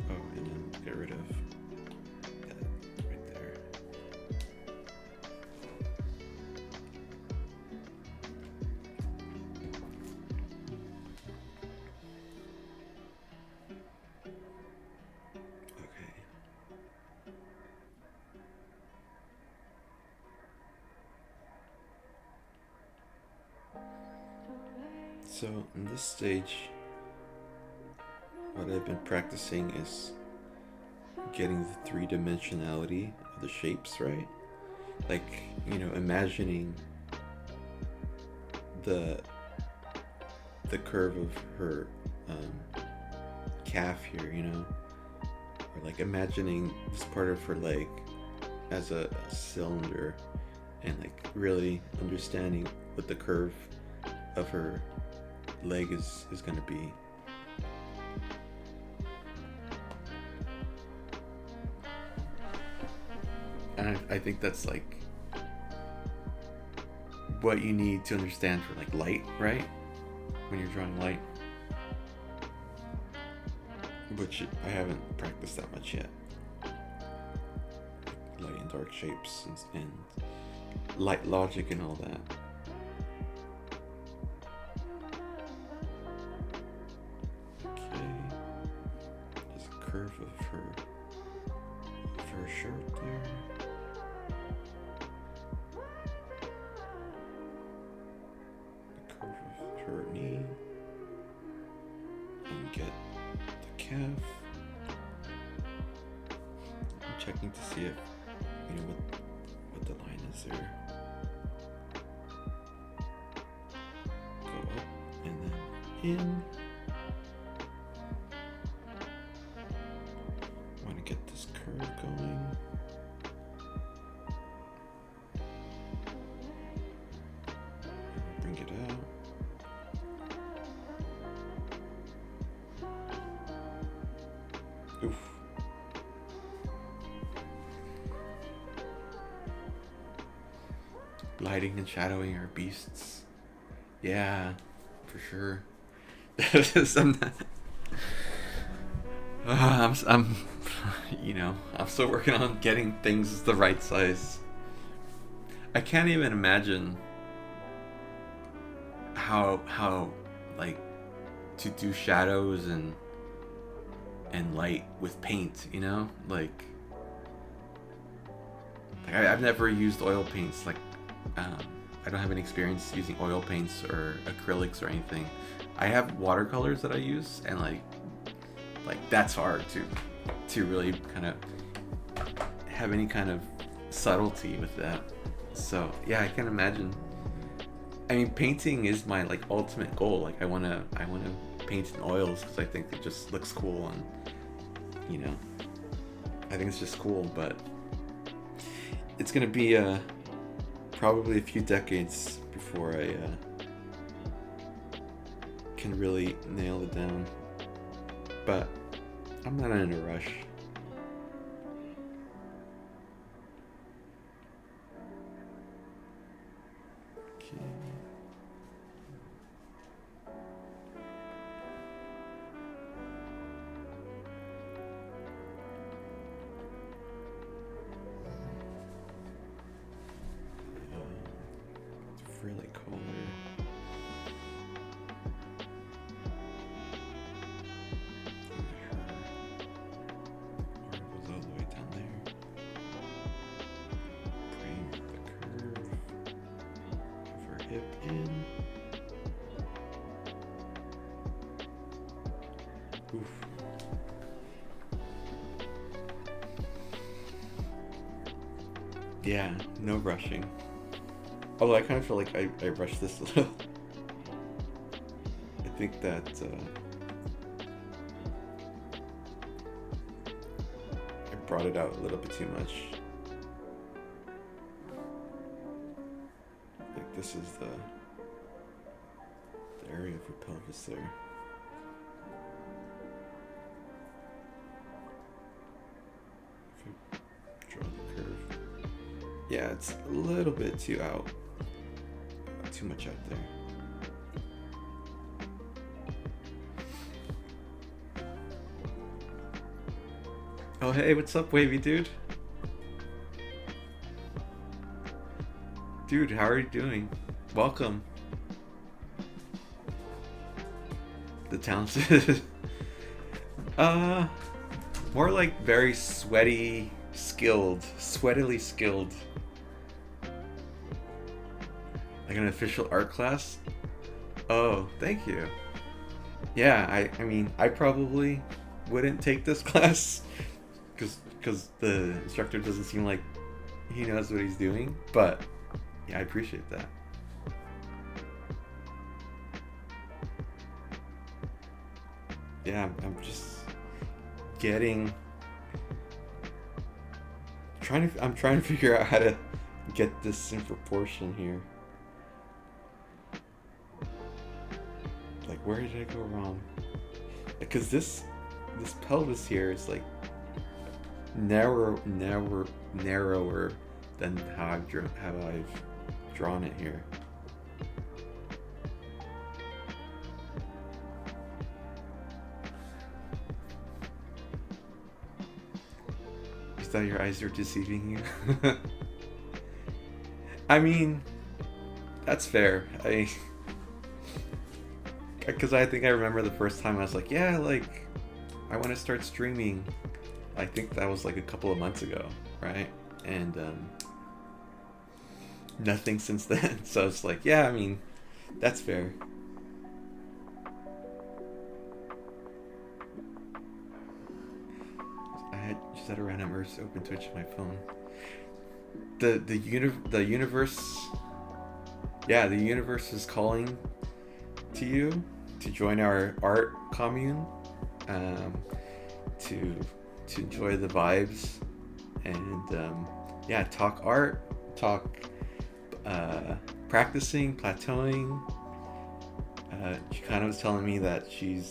A: Oh, and then get rid of that right there. So in this stage, what I've been practicing is getting the three-dimensionality of the shapes, right? Like, you know, imagining the curve of her calf here, you know, or like imagining this part of her leg as a cylinder, and like really understanding what the curve of her leg is going to be. And I think that's like what you need to understand for like light, right? When you're drawing light, which I haven't practiced that much yet. Light and dark shapes and light logic and all that. Curve of her shirt there. The curve of her knee. And get the calf. I'm checking to see if you know what the line is there. Go up and then in. Get this curve going. Bring it out. Oof. Lighting and shadowing are beasts. Yeah, for sure. I'm you know, I'm still working on getting things the right size. I can't even imagine how like to do shadows and light with paint, you know? Like I've never used oil paints. Like I don't have any experience using oil paints or acrylics or anything. I have watercolors that I use, and like that's hard to really kind of have any kind of subtlety with that. So yeah, I can imagine. I mean, painting is my like ultimate goal. Like I wanna paint in oils because I think it just looks cool, and you know, I think it's just cool. But it's gonna be probably a few decades before I can really nail it down. But I'm not in a rush. Okay. It's really cold here. Goes all the way down there. Bring the curve of her hip in. Oof. Yeah, no rushing. Although I kind of feel like I rushed this a little. I think that I brought it out a little bit too much. Like this is the area of her pelvis there. If I draw the curve. Yeah, it's a little bit too out. Too much out there. Oh hey, what's up, Wavy dude? Dude, how are you doing? Welcome. The talented. More like very sweaty, skilled, sweatily skilled. Like an official art class? Oh, thank you. Yeah, I mean, I probably wouldn't take this class because the instructor doesn't seem like he knows what he's doing, but yeah, I appreciate that. Yeah, I'm just I'm trying to figure out how to get this in proportion here. Like, where did I go wrong? Because this pelvis here is like narrower than how I've drawn it here. You thought your eyes were deceiving you? I mean, that's fair. Because I think I remember the first time I was like, yeah, like, I want to start streaming. I think that was like a couple of months ago, right? And nothing since then. So it's like, yeah, I mean, that's fair. I just had a random urge to open Twitch on my phone. The universe, yeah, the universe is calling to you to join our art commune, to enjoy the vibes, and yeah, talk art, talk practicing, plateauing. She kind of was telling me that she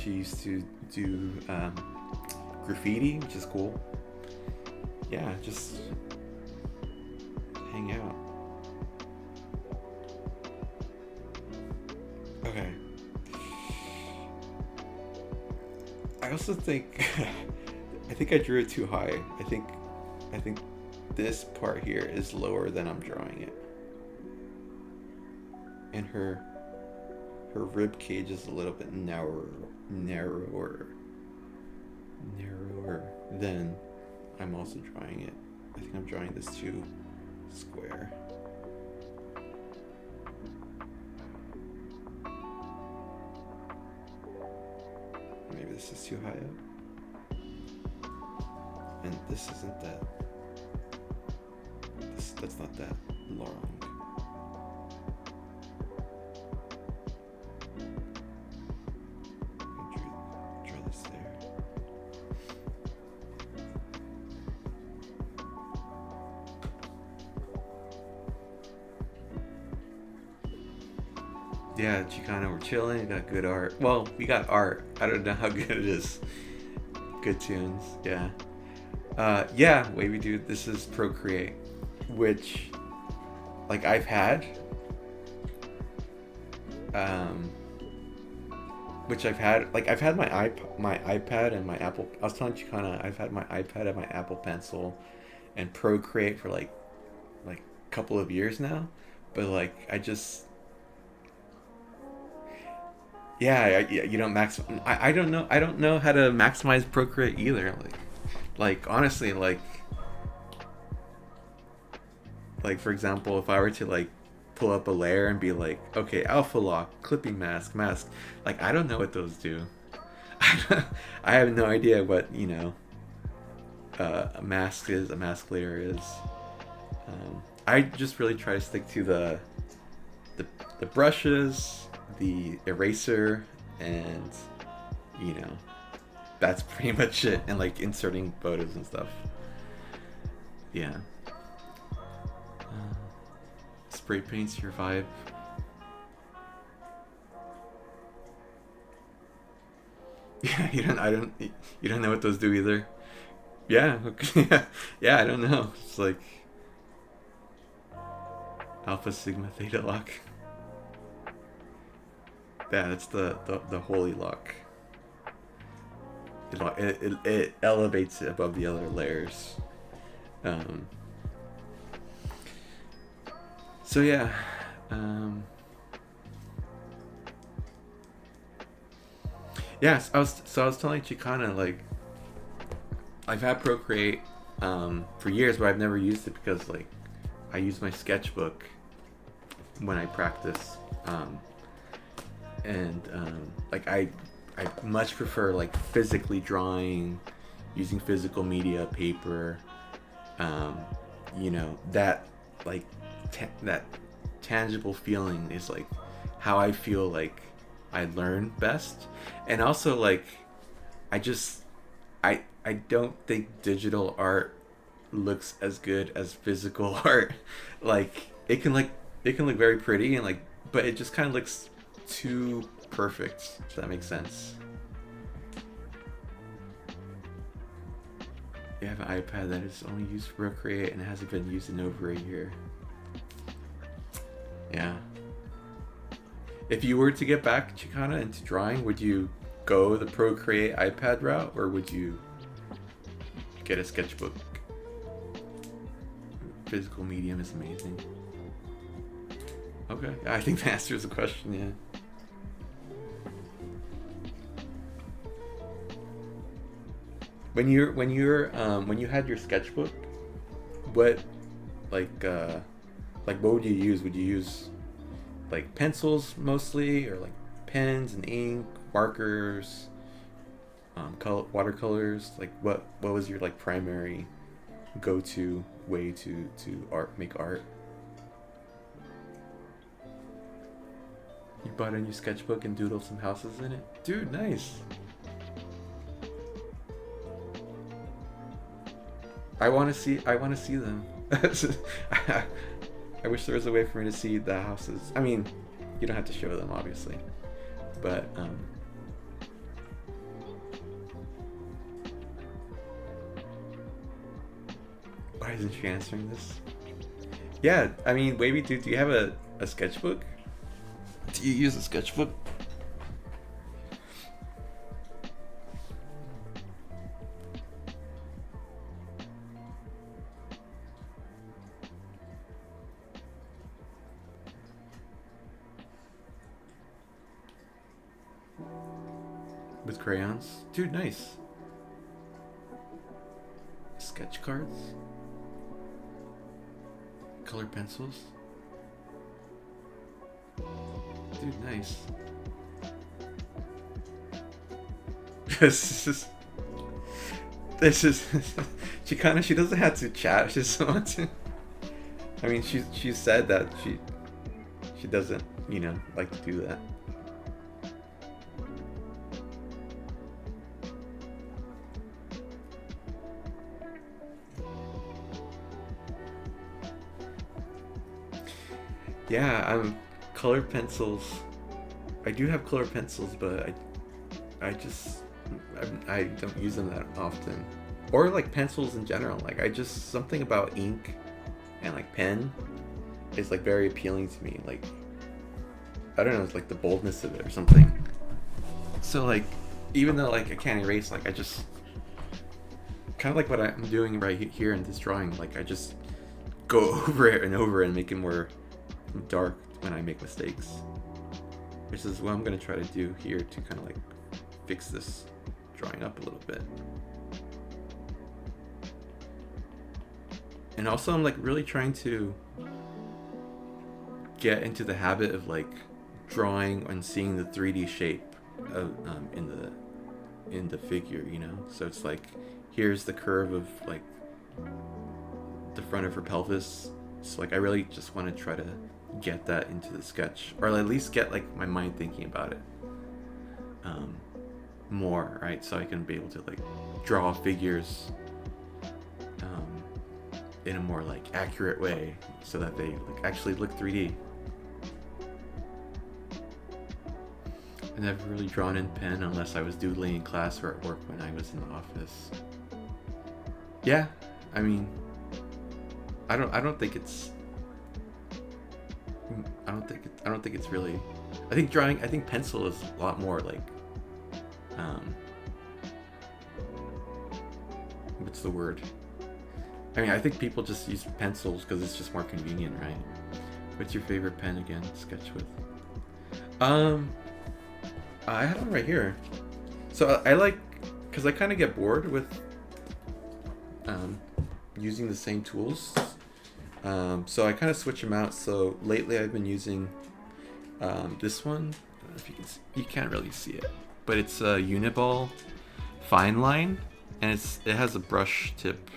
A: used to do graffiti, which is cool. Yeah, just hang out. Okay. I also think I think I drew it too high. I think this part here is lower than I'm drawing it. And her rib cage is a little bit narrower than I'm also drawing it. I think I'm drawing this too square. Maybe this is too high up. And this isn't that. That's not that long. Yeah, Chicano, we're chilling. We got good art. Well, we got art. I don't know how good it is. Good tunes. Yeah. Yeah, Wavy Dude, this is Procreate, which, like, I've had. Um, like, I've had my iPad and my Apple. I was telling Chicana, I've had my iPad and my Apple Pencil and Procreate for like a couple of years now, but like I just yeah, yeah, you don't max. I don't know. I don't know how to maximize Procreate either. Like honestly, like for example, if I were to like pull up a layer and be like, okay, alpha lock, clipping mask, like I don't know what those do. I have no idea what a mask layer is. I just really try to stick to the, the brushes, the eraser, and you know that's pretty much it. And like inserting photos and stuff. Yeah. Spray paints your vibe. Yeah, you don't know what those do either. Yeah, okay. Yeah, I don't know. It's like Alpha Sigma Theta lock. Yeah, it's the holy lock. It elevates it above the other layers. Um, so yeah, um, yes, I was telling Chicana like I've had Procreate for years, but I've never used it because like I use my sketchbook when I practice, and like I much prefer like physically drawing, using physical media, paper, um, that like that tangible feeling is like how I feel like I learn best, and also like I just I don't think digital art looks as good as physical art. Like it can look very pretty and like, but it just kind of looks too perfect. If that makes sense. You have an iPad that is only used for Procreate and hasn't been used in over a year. Yeah. If you were to get back, Chicana, into drawing, would you go the Procreate iPad route or would you get a sketchbook? Physical medium is amazing. Okay, I think that answers the question. Yeah. When you had your sketchbook, what like what would you use? Would you use like pencils mostly, or like pens and ink, markers, watercolors? Like what was your like primary go-to way to make art? You bought a new sketchbook and doodled some houses in it, dude. Nice. I want to see them. I wish there was a way for me to see the houses. I mean, you don't have to show them, obviously, but why isn't she answering this? Yeah, I mean, Wavy, do you have a sketchbook? Do you use a sketchbook? With crayons? Dude, nice. Sketch cards? Color pencils? Dude, nice. This is this is she doesn't have to chat, she just wants to. I mean, she said that she doesn't, like to do that. Yeah, colored pencils. I do have colored pencils, but I just I don't use them that often, or like pencils in general. Like I just something about ink and like pen is like very appealing to me. Like I don't know, it's like the boldness of it or something. So like even though like I can't erase, like I just kind of like what I'm doing right here in this drawing. Like I just go over it and over and make it more dark when I make mistakes, which is what I'm gonna try to do here to kind of like fix this drawing up a little bit. And also I'm like really trying to get into the habit of like drawing and seeing the 3D shape of, in the figure, you know. So it's like here's the curve of like the front of her pelvis. So like I really just want to try to get that into the sketch, or at least get like my mind thinking about it more, right? So I can be able to like draw figures in a more like accurate way, so that they like actually look 3D. I never really drawn in pen unless I was doodling in class or at work when I was in the office. Yeah, I mean, I don't think it's really. I think pencil is a lot more like what's the word? I mean, I think people just use pencils because it's just more convenient, right? What's your favorite pen again to sketch with? I have one right here. So I like, because I kind of get bored with using the same tools. So I kind of switch them out. So lately I've been using this one. I don't know if you can see, you can't really see it, but it's a Uniball fine line, and it has a brush tip.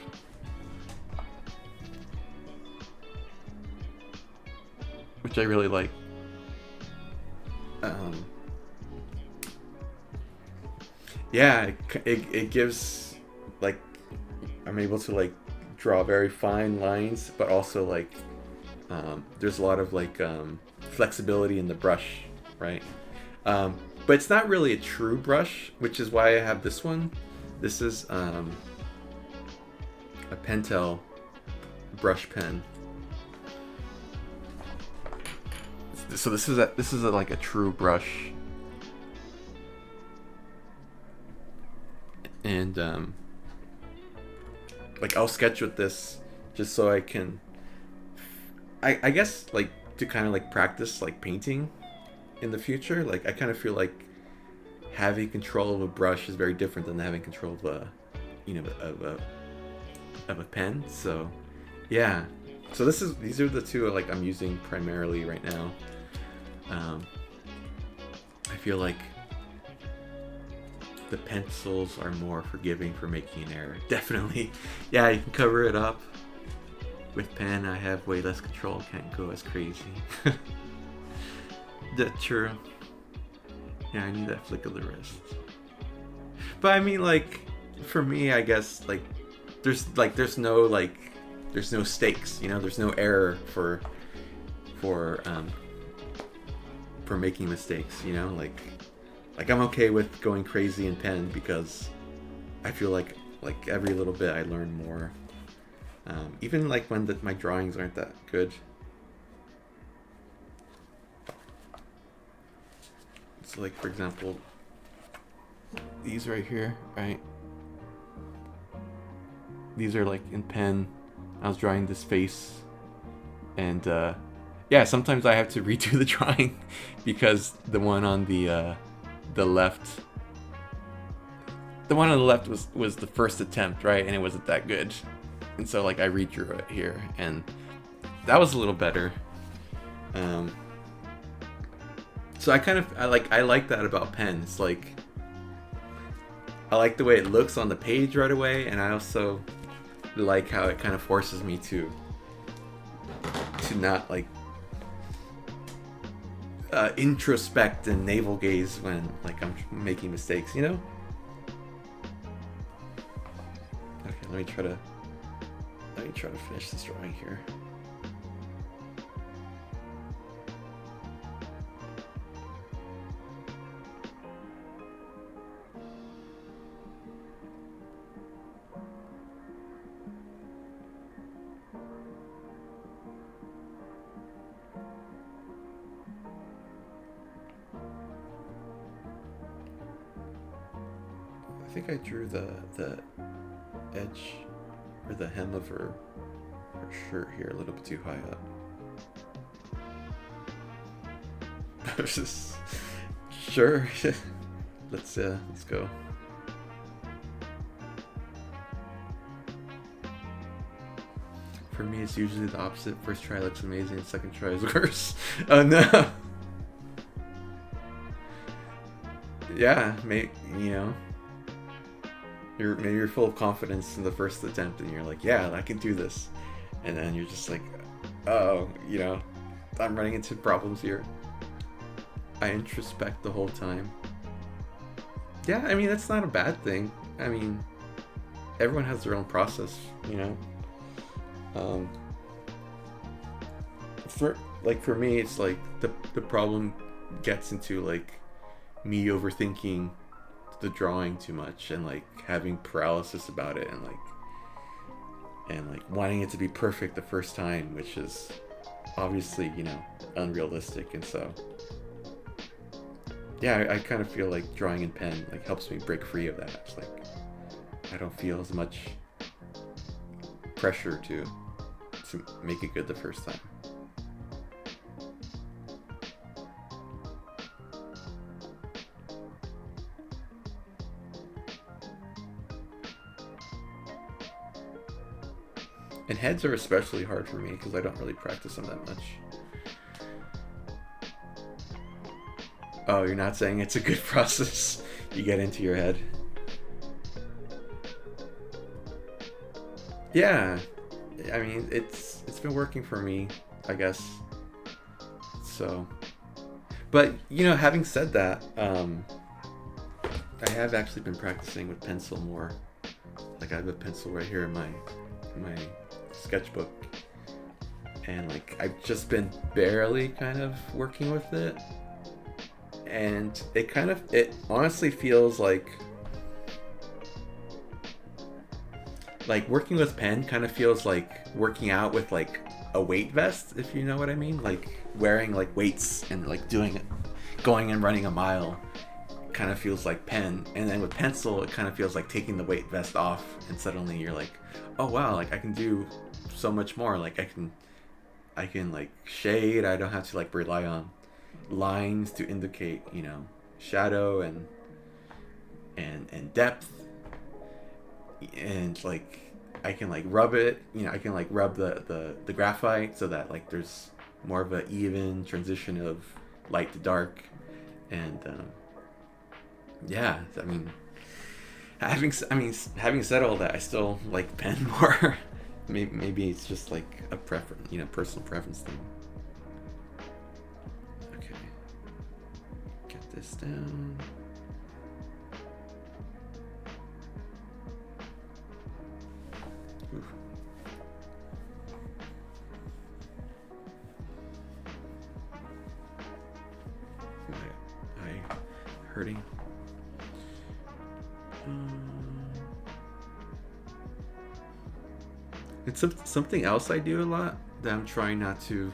A: Which I really like. Yeah, it gives, like, I'm able to like draw very fine lines, but also like there's a lot of like flexibility in the brush, right? But it's not really a true brush, which is why I have this one. This is a Pentel brush pen. So this is like a true brush, and like I'll sketch with this just so I can, I guess like to kind of like practice like painting in the future. Like I kind of feel like having control of a brush is very different than having control of a, you know, of a pen. So yeah, so these are the two like I'm using primarily right now. I feel like the pencils are more forgiving for making an error. Definitely. Yeah, you can cover it up. With pen, I have way less control. Can't go as crazy. That's true. Yeah, I need that flick of the wrist. But I mean, like, for me, I guess, like, there's no stakes, you know? There's no error for making mistakes, you know? Like I'm okay with going crazy in pen because I feel like every little bit I learn more. Even like when my drawings aren't that good. So like, for example, these right here, right? These are like in pen. I was drawing this face, and yeah, sometimes I have to redo the drawing because the one on the left, was the first attempt, right? And it wasn't that good, and so like I redrew it here, and that was a little better. So I like that about pen. It's like I like the way it looks on the page right away, and I also like how it kind of forces me to not like introspect and navel gaze when like I'm making mistakes, you know? Okay, let me try to finish this drawing here. I think I drew the edge or the hem of her shirt here a little bit too high up. Sure. Let's go. For me, it's usually the opposite. First try looks amazing, second try is worse. Oh no. Yeah, maybe, you know, maybe you're full of confidence in the first attempt, and you're like, yeah, I can do this, and then you're just like, oh, you know, I'm running into problems here. I introspect the whole time. Yeah, I mean, that's not a bad thing. I mean, everyone has their own process, you know. For me, it's like the problem gets into like me overthinking the drawing too much, and like having paralysis about it, and like wanting it to be perfect the first time, which is obviously, you know, unrealistic. And so yeah, I kind of feel like drawing in pen like helps me break free of that. It's like I don't feel as much pressure to make it good the first time. And heads are especially hard for me because I don't really practice them that much. Oh, you're not saying it's a good process? You get into your head. Yeah, I mean, it's been working for me, I guess. So, but you know, having said that, I have actually been practicing with pencil more. Like I have a pencil right here in my sketchbook, and like I've just been barely kind of working with it, and it honestly feels like working with pen kind of feels like working out with like a weight vest, if you know what I mean. Like wearing like weights and like going and running a mile kind of feels like pen, and then with pencil it kind of feels like taking the weight vest off, and suddenly you're like, oh wow, like I can do so much more. Like I can like shade. I don't have to like rely on lines to indicate, you know, shadow and depth, and like I can like rub it, you know, I can like rub the graphite so that like there's more of an even transition of light to dark. And yeah, I mean, having said all that, I still like pen more. Maybe it's just like a preference, you know, personal preference thing. Okay, get this down. Oof. My eye hurting. It's something else I do a lot that I'm trying not to.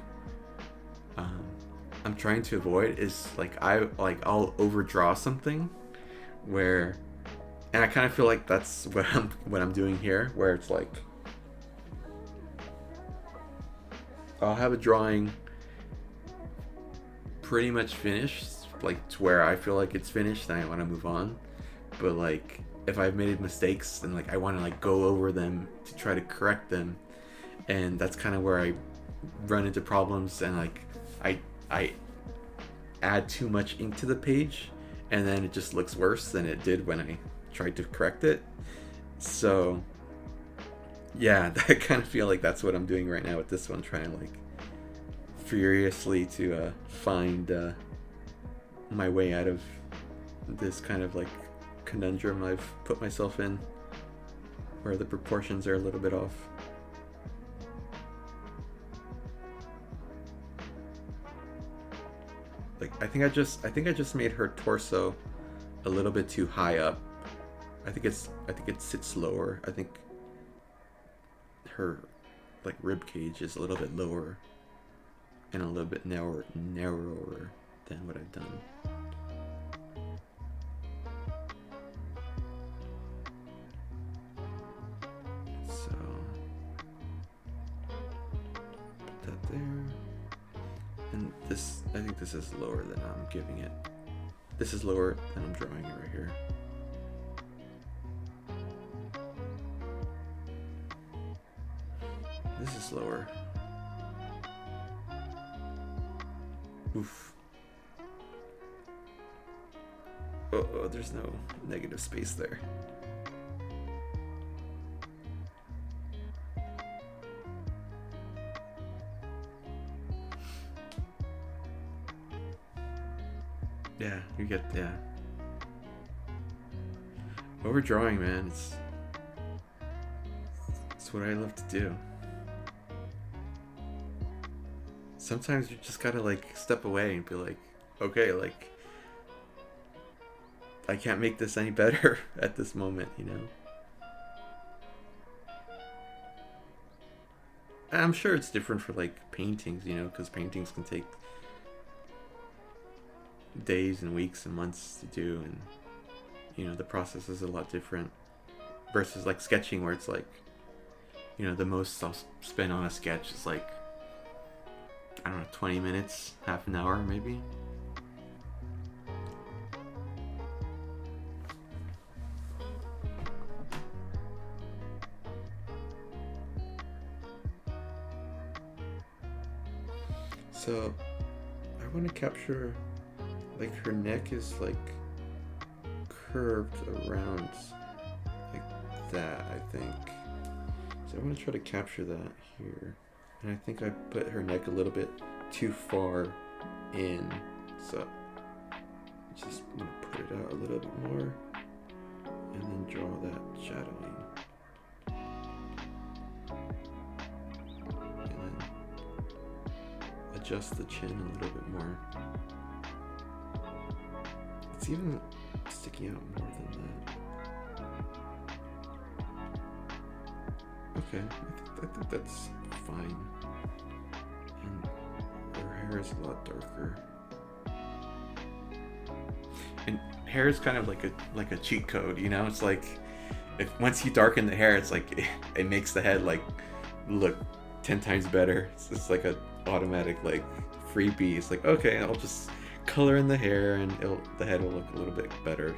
A: I'm trying to avoid is like I'll overdraw something, where, and I kind of feel like that's what I'm doing here, where it's like I'll have a drawing pretty much finished, like to where I feel like it's finished and I want to move on, but like if I've made mistakes, then like I want to like go over them to try to correct them, and that's kind of where I run into problems, and like I add too much ink to the page, and then it just looks worse than it did when I tried to correct it. So yeah, I kind of feel like that's what I'm doing right now with this one, trying to like furiously to find my way out of this kind of like conundrum I've put myself in, where the proportions are a little bit off. Like I think I just made her torso a little bit too high up. I think it sits lower. I think her like rib cage is a little bit lower and a little bit narrower than what I've done. And this, I think this is lower than I'm giving it. This is lower than I'm drawing it right here. This is lower. Oof. Oh, there's no negative space there. Yeah, you get, yeah. Overdrawing, man, it's what I love to do. Sometimes you just gotta like step away and be like, okay, like I can't make this any better at this moment, you know? And I'm sure it's different for like paintings, you know, because paintings can take days and weeks and months to do, and you know, the process is a lot different versus like sketching, where it's like, you know, the most I'll spend on a sketch is like, I don't know, 20 minutes, half an hour maybe. So I want to capture, like, her neck is like curved around like that, I think. So I want to try to capture that here. And I think I put her neck a little bit too far in. So just want to put it out a little bit more and then draw that shadowing. Adjust the chin a little bit more. It's even sticking out more than that. Okay, I think that's fine. And her hair is a lot darker. And hair is kind of like a cheat code, you know? It's like, if once you darken the hair, it's like it makes the head like look 10 times better. It's like a automatic like freebie. It's like, okay, I'll just color in the hair and the head will look a little bit better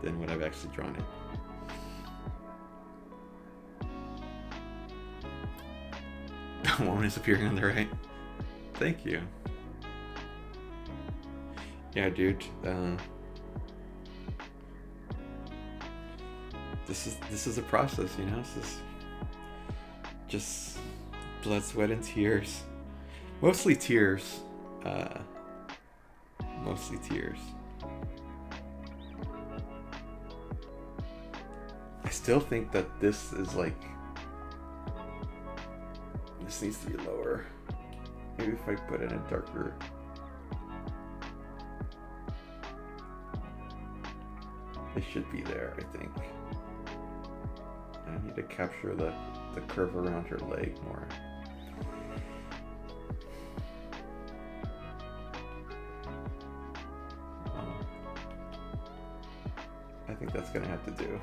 A: than what I've actually drawn it. The one is appearing on the right. Thank you. Yeah, dude. This is a process, you know. This is just blood, sweat, and tears. Mostly tears. Mostly tears. I still think that this is like, this needs to be lower. Maybe if I put in a darker. It should be there, I think. I need to capture the curve around her leg more. I think that's gonna have to do.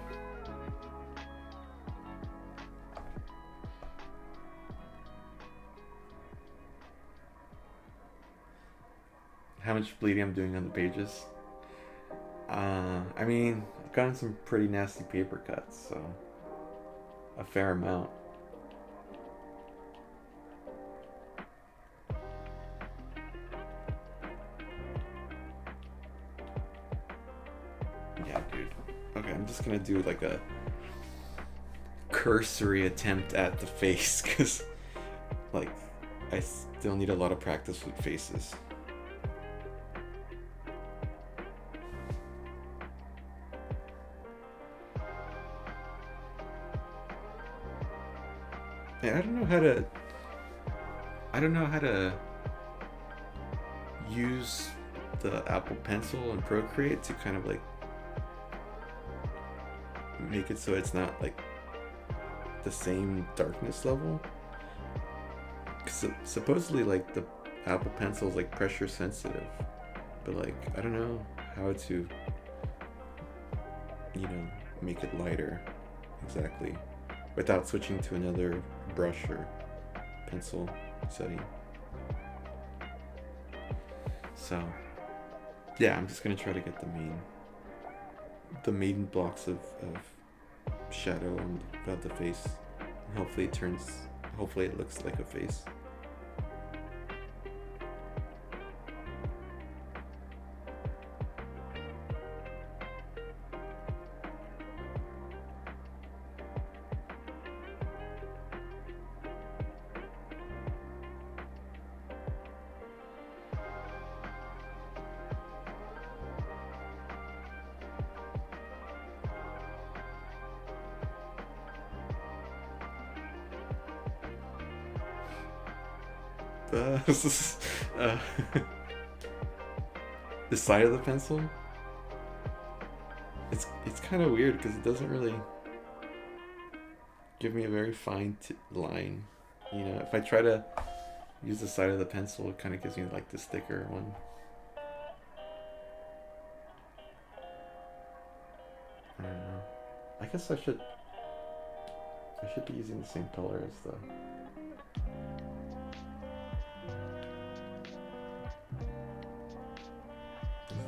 A: How much bleeding I'm doing on the pages? I mean, I've gotten some pretty nasty paper cuts, so a fair amount. Yeah, dude. Okay, I'm just gonna do like a cursory attempt at the face, because like I still need a lot of practice with faces. Yeah, I don't know how to use the Apple Pencil and Procreate to kind of like make it so it's not like the same darkness level. Cause supposedly like the Apple Pencil is like pressure sensitive, but like I don't know how to, you know, make it lighter exactly without switching to another brush or pencil setting. So yeah, I'm just gonna try to get the main blocks of shadow on the face. And hopefully it looks like a face. This is, the side of the pencil. It's kind of weird because it doesn't really give me a very fine line. You know, if I try to use the side of the pencil, it kind of gives me like this thicker one. I don't know. I guess I should be using the same color as the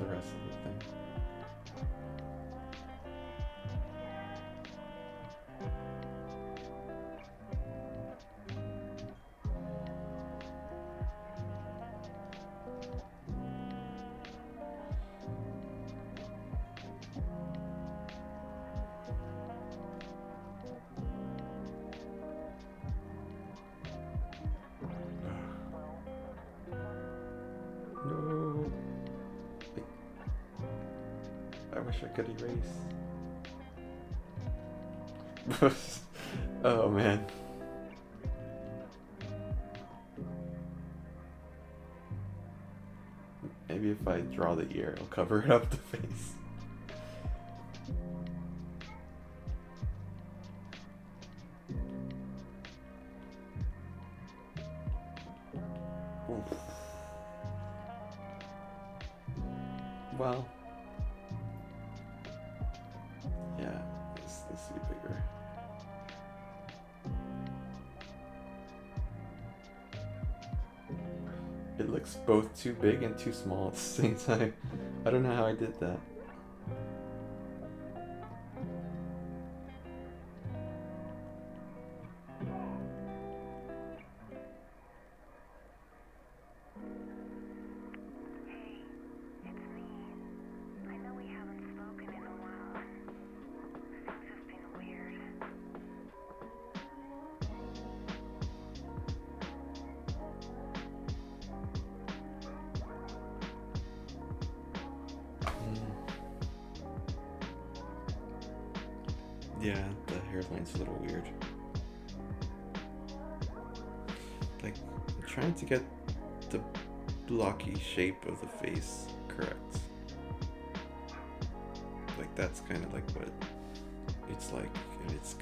A: rest of the thing. No. I wish I could erase. Oh man. Maybe if I draw the ear, I'll cover up the face. Oof. Well, yeah, this needs to be bigger. It looks both too big and too small at the same time. I don't know how I did that. Yeah, the hairline's a little weird. Like, I'm trying to get the blocky shape of the face correct. Like, that's kind of like what it's like, and it's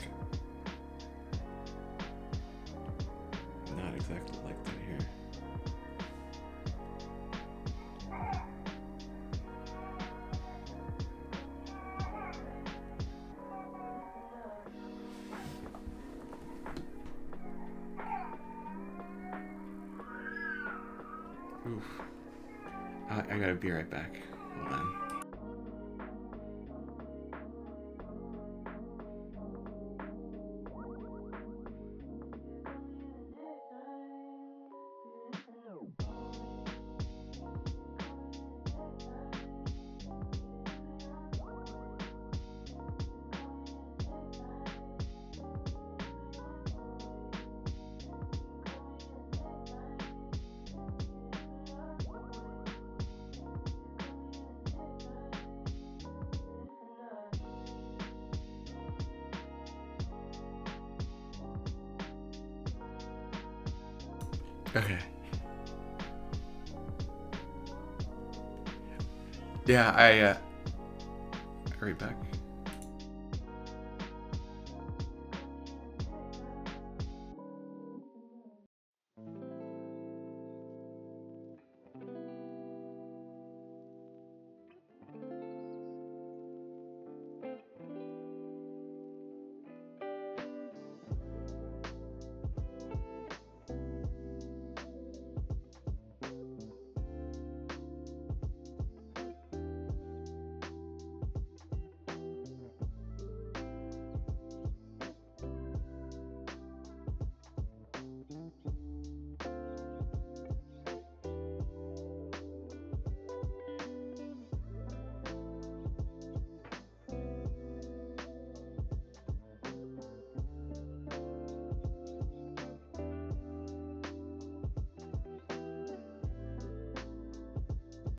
A: not exactly like that here. Oof. I gotta be right back. Hold on. Okay. Yeah, I right back.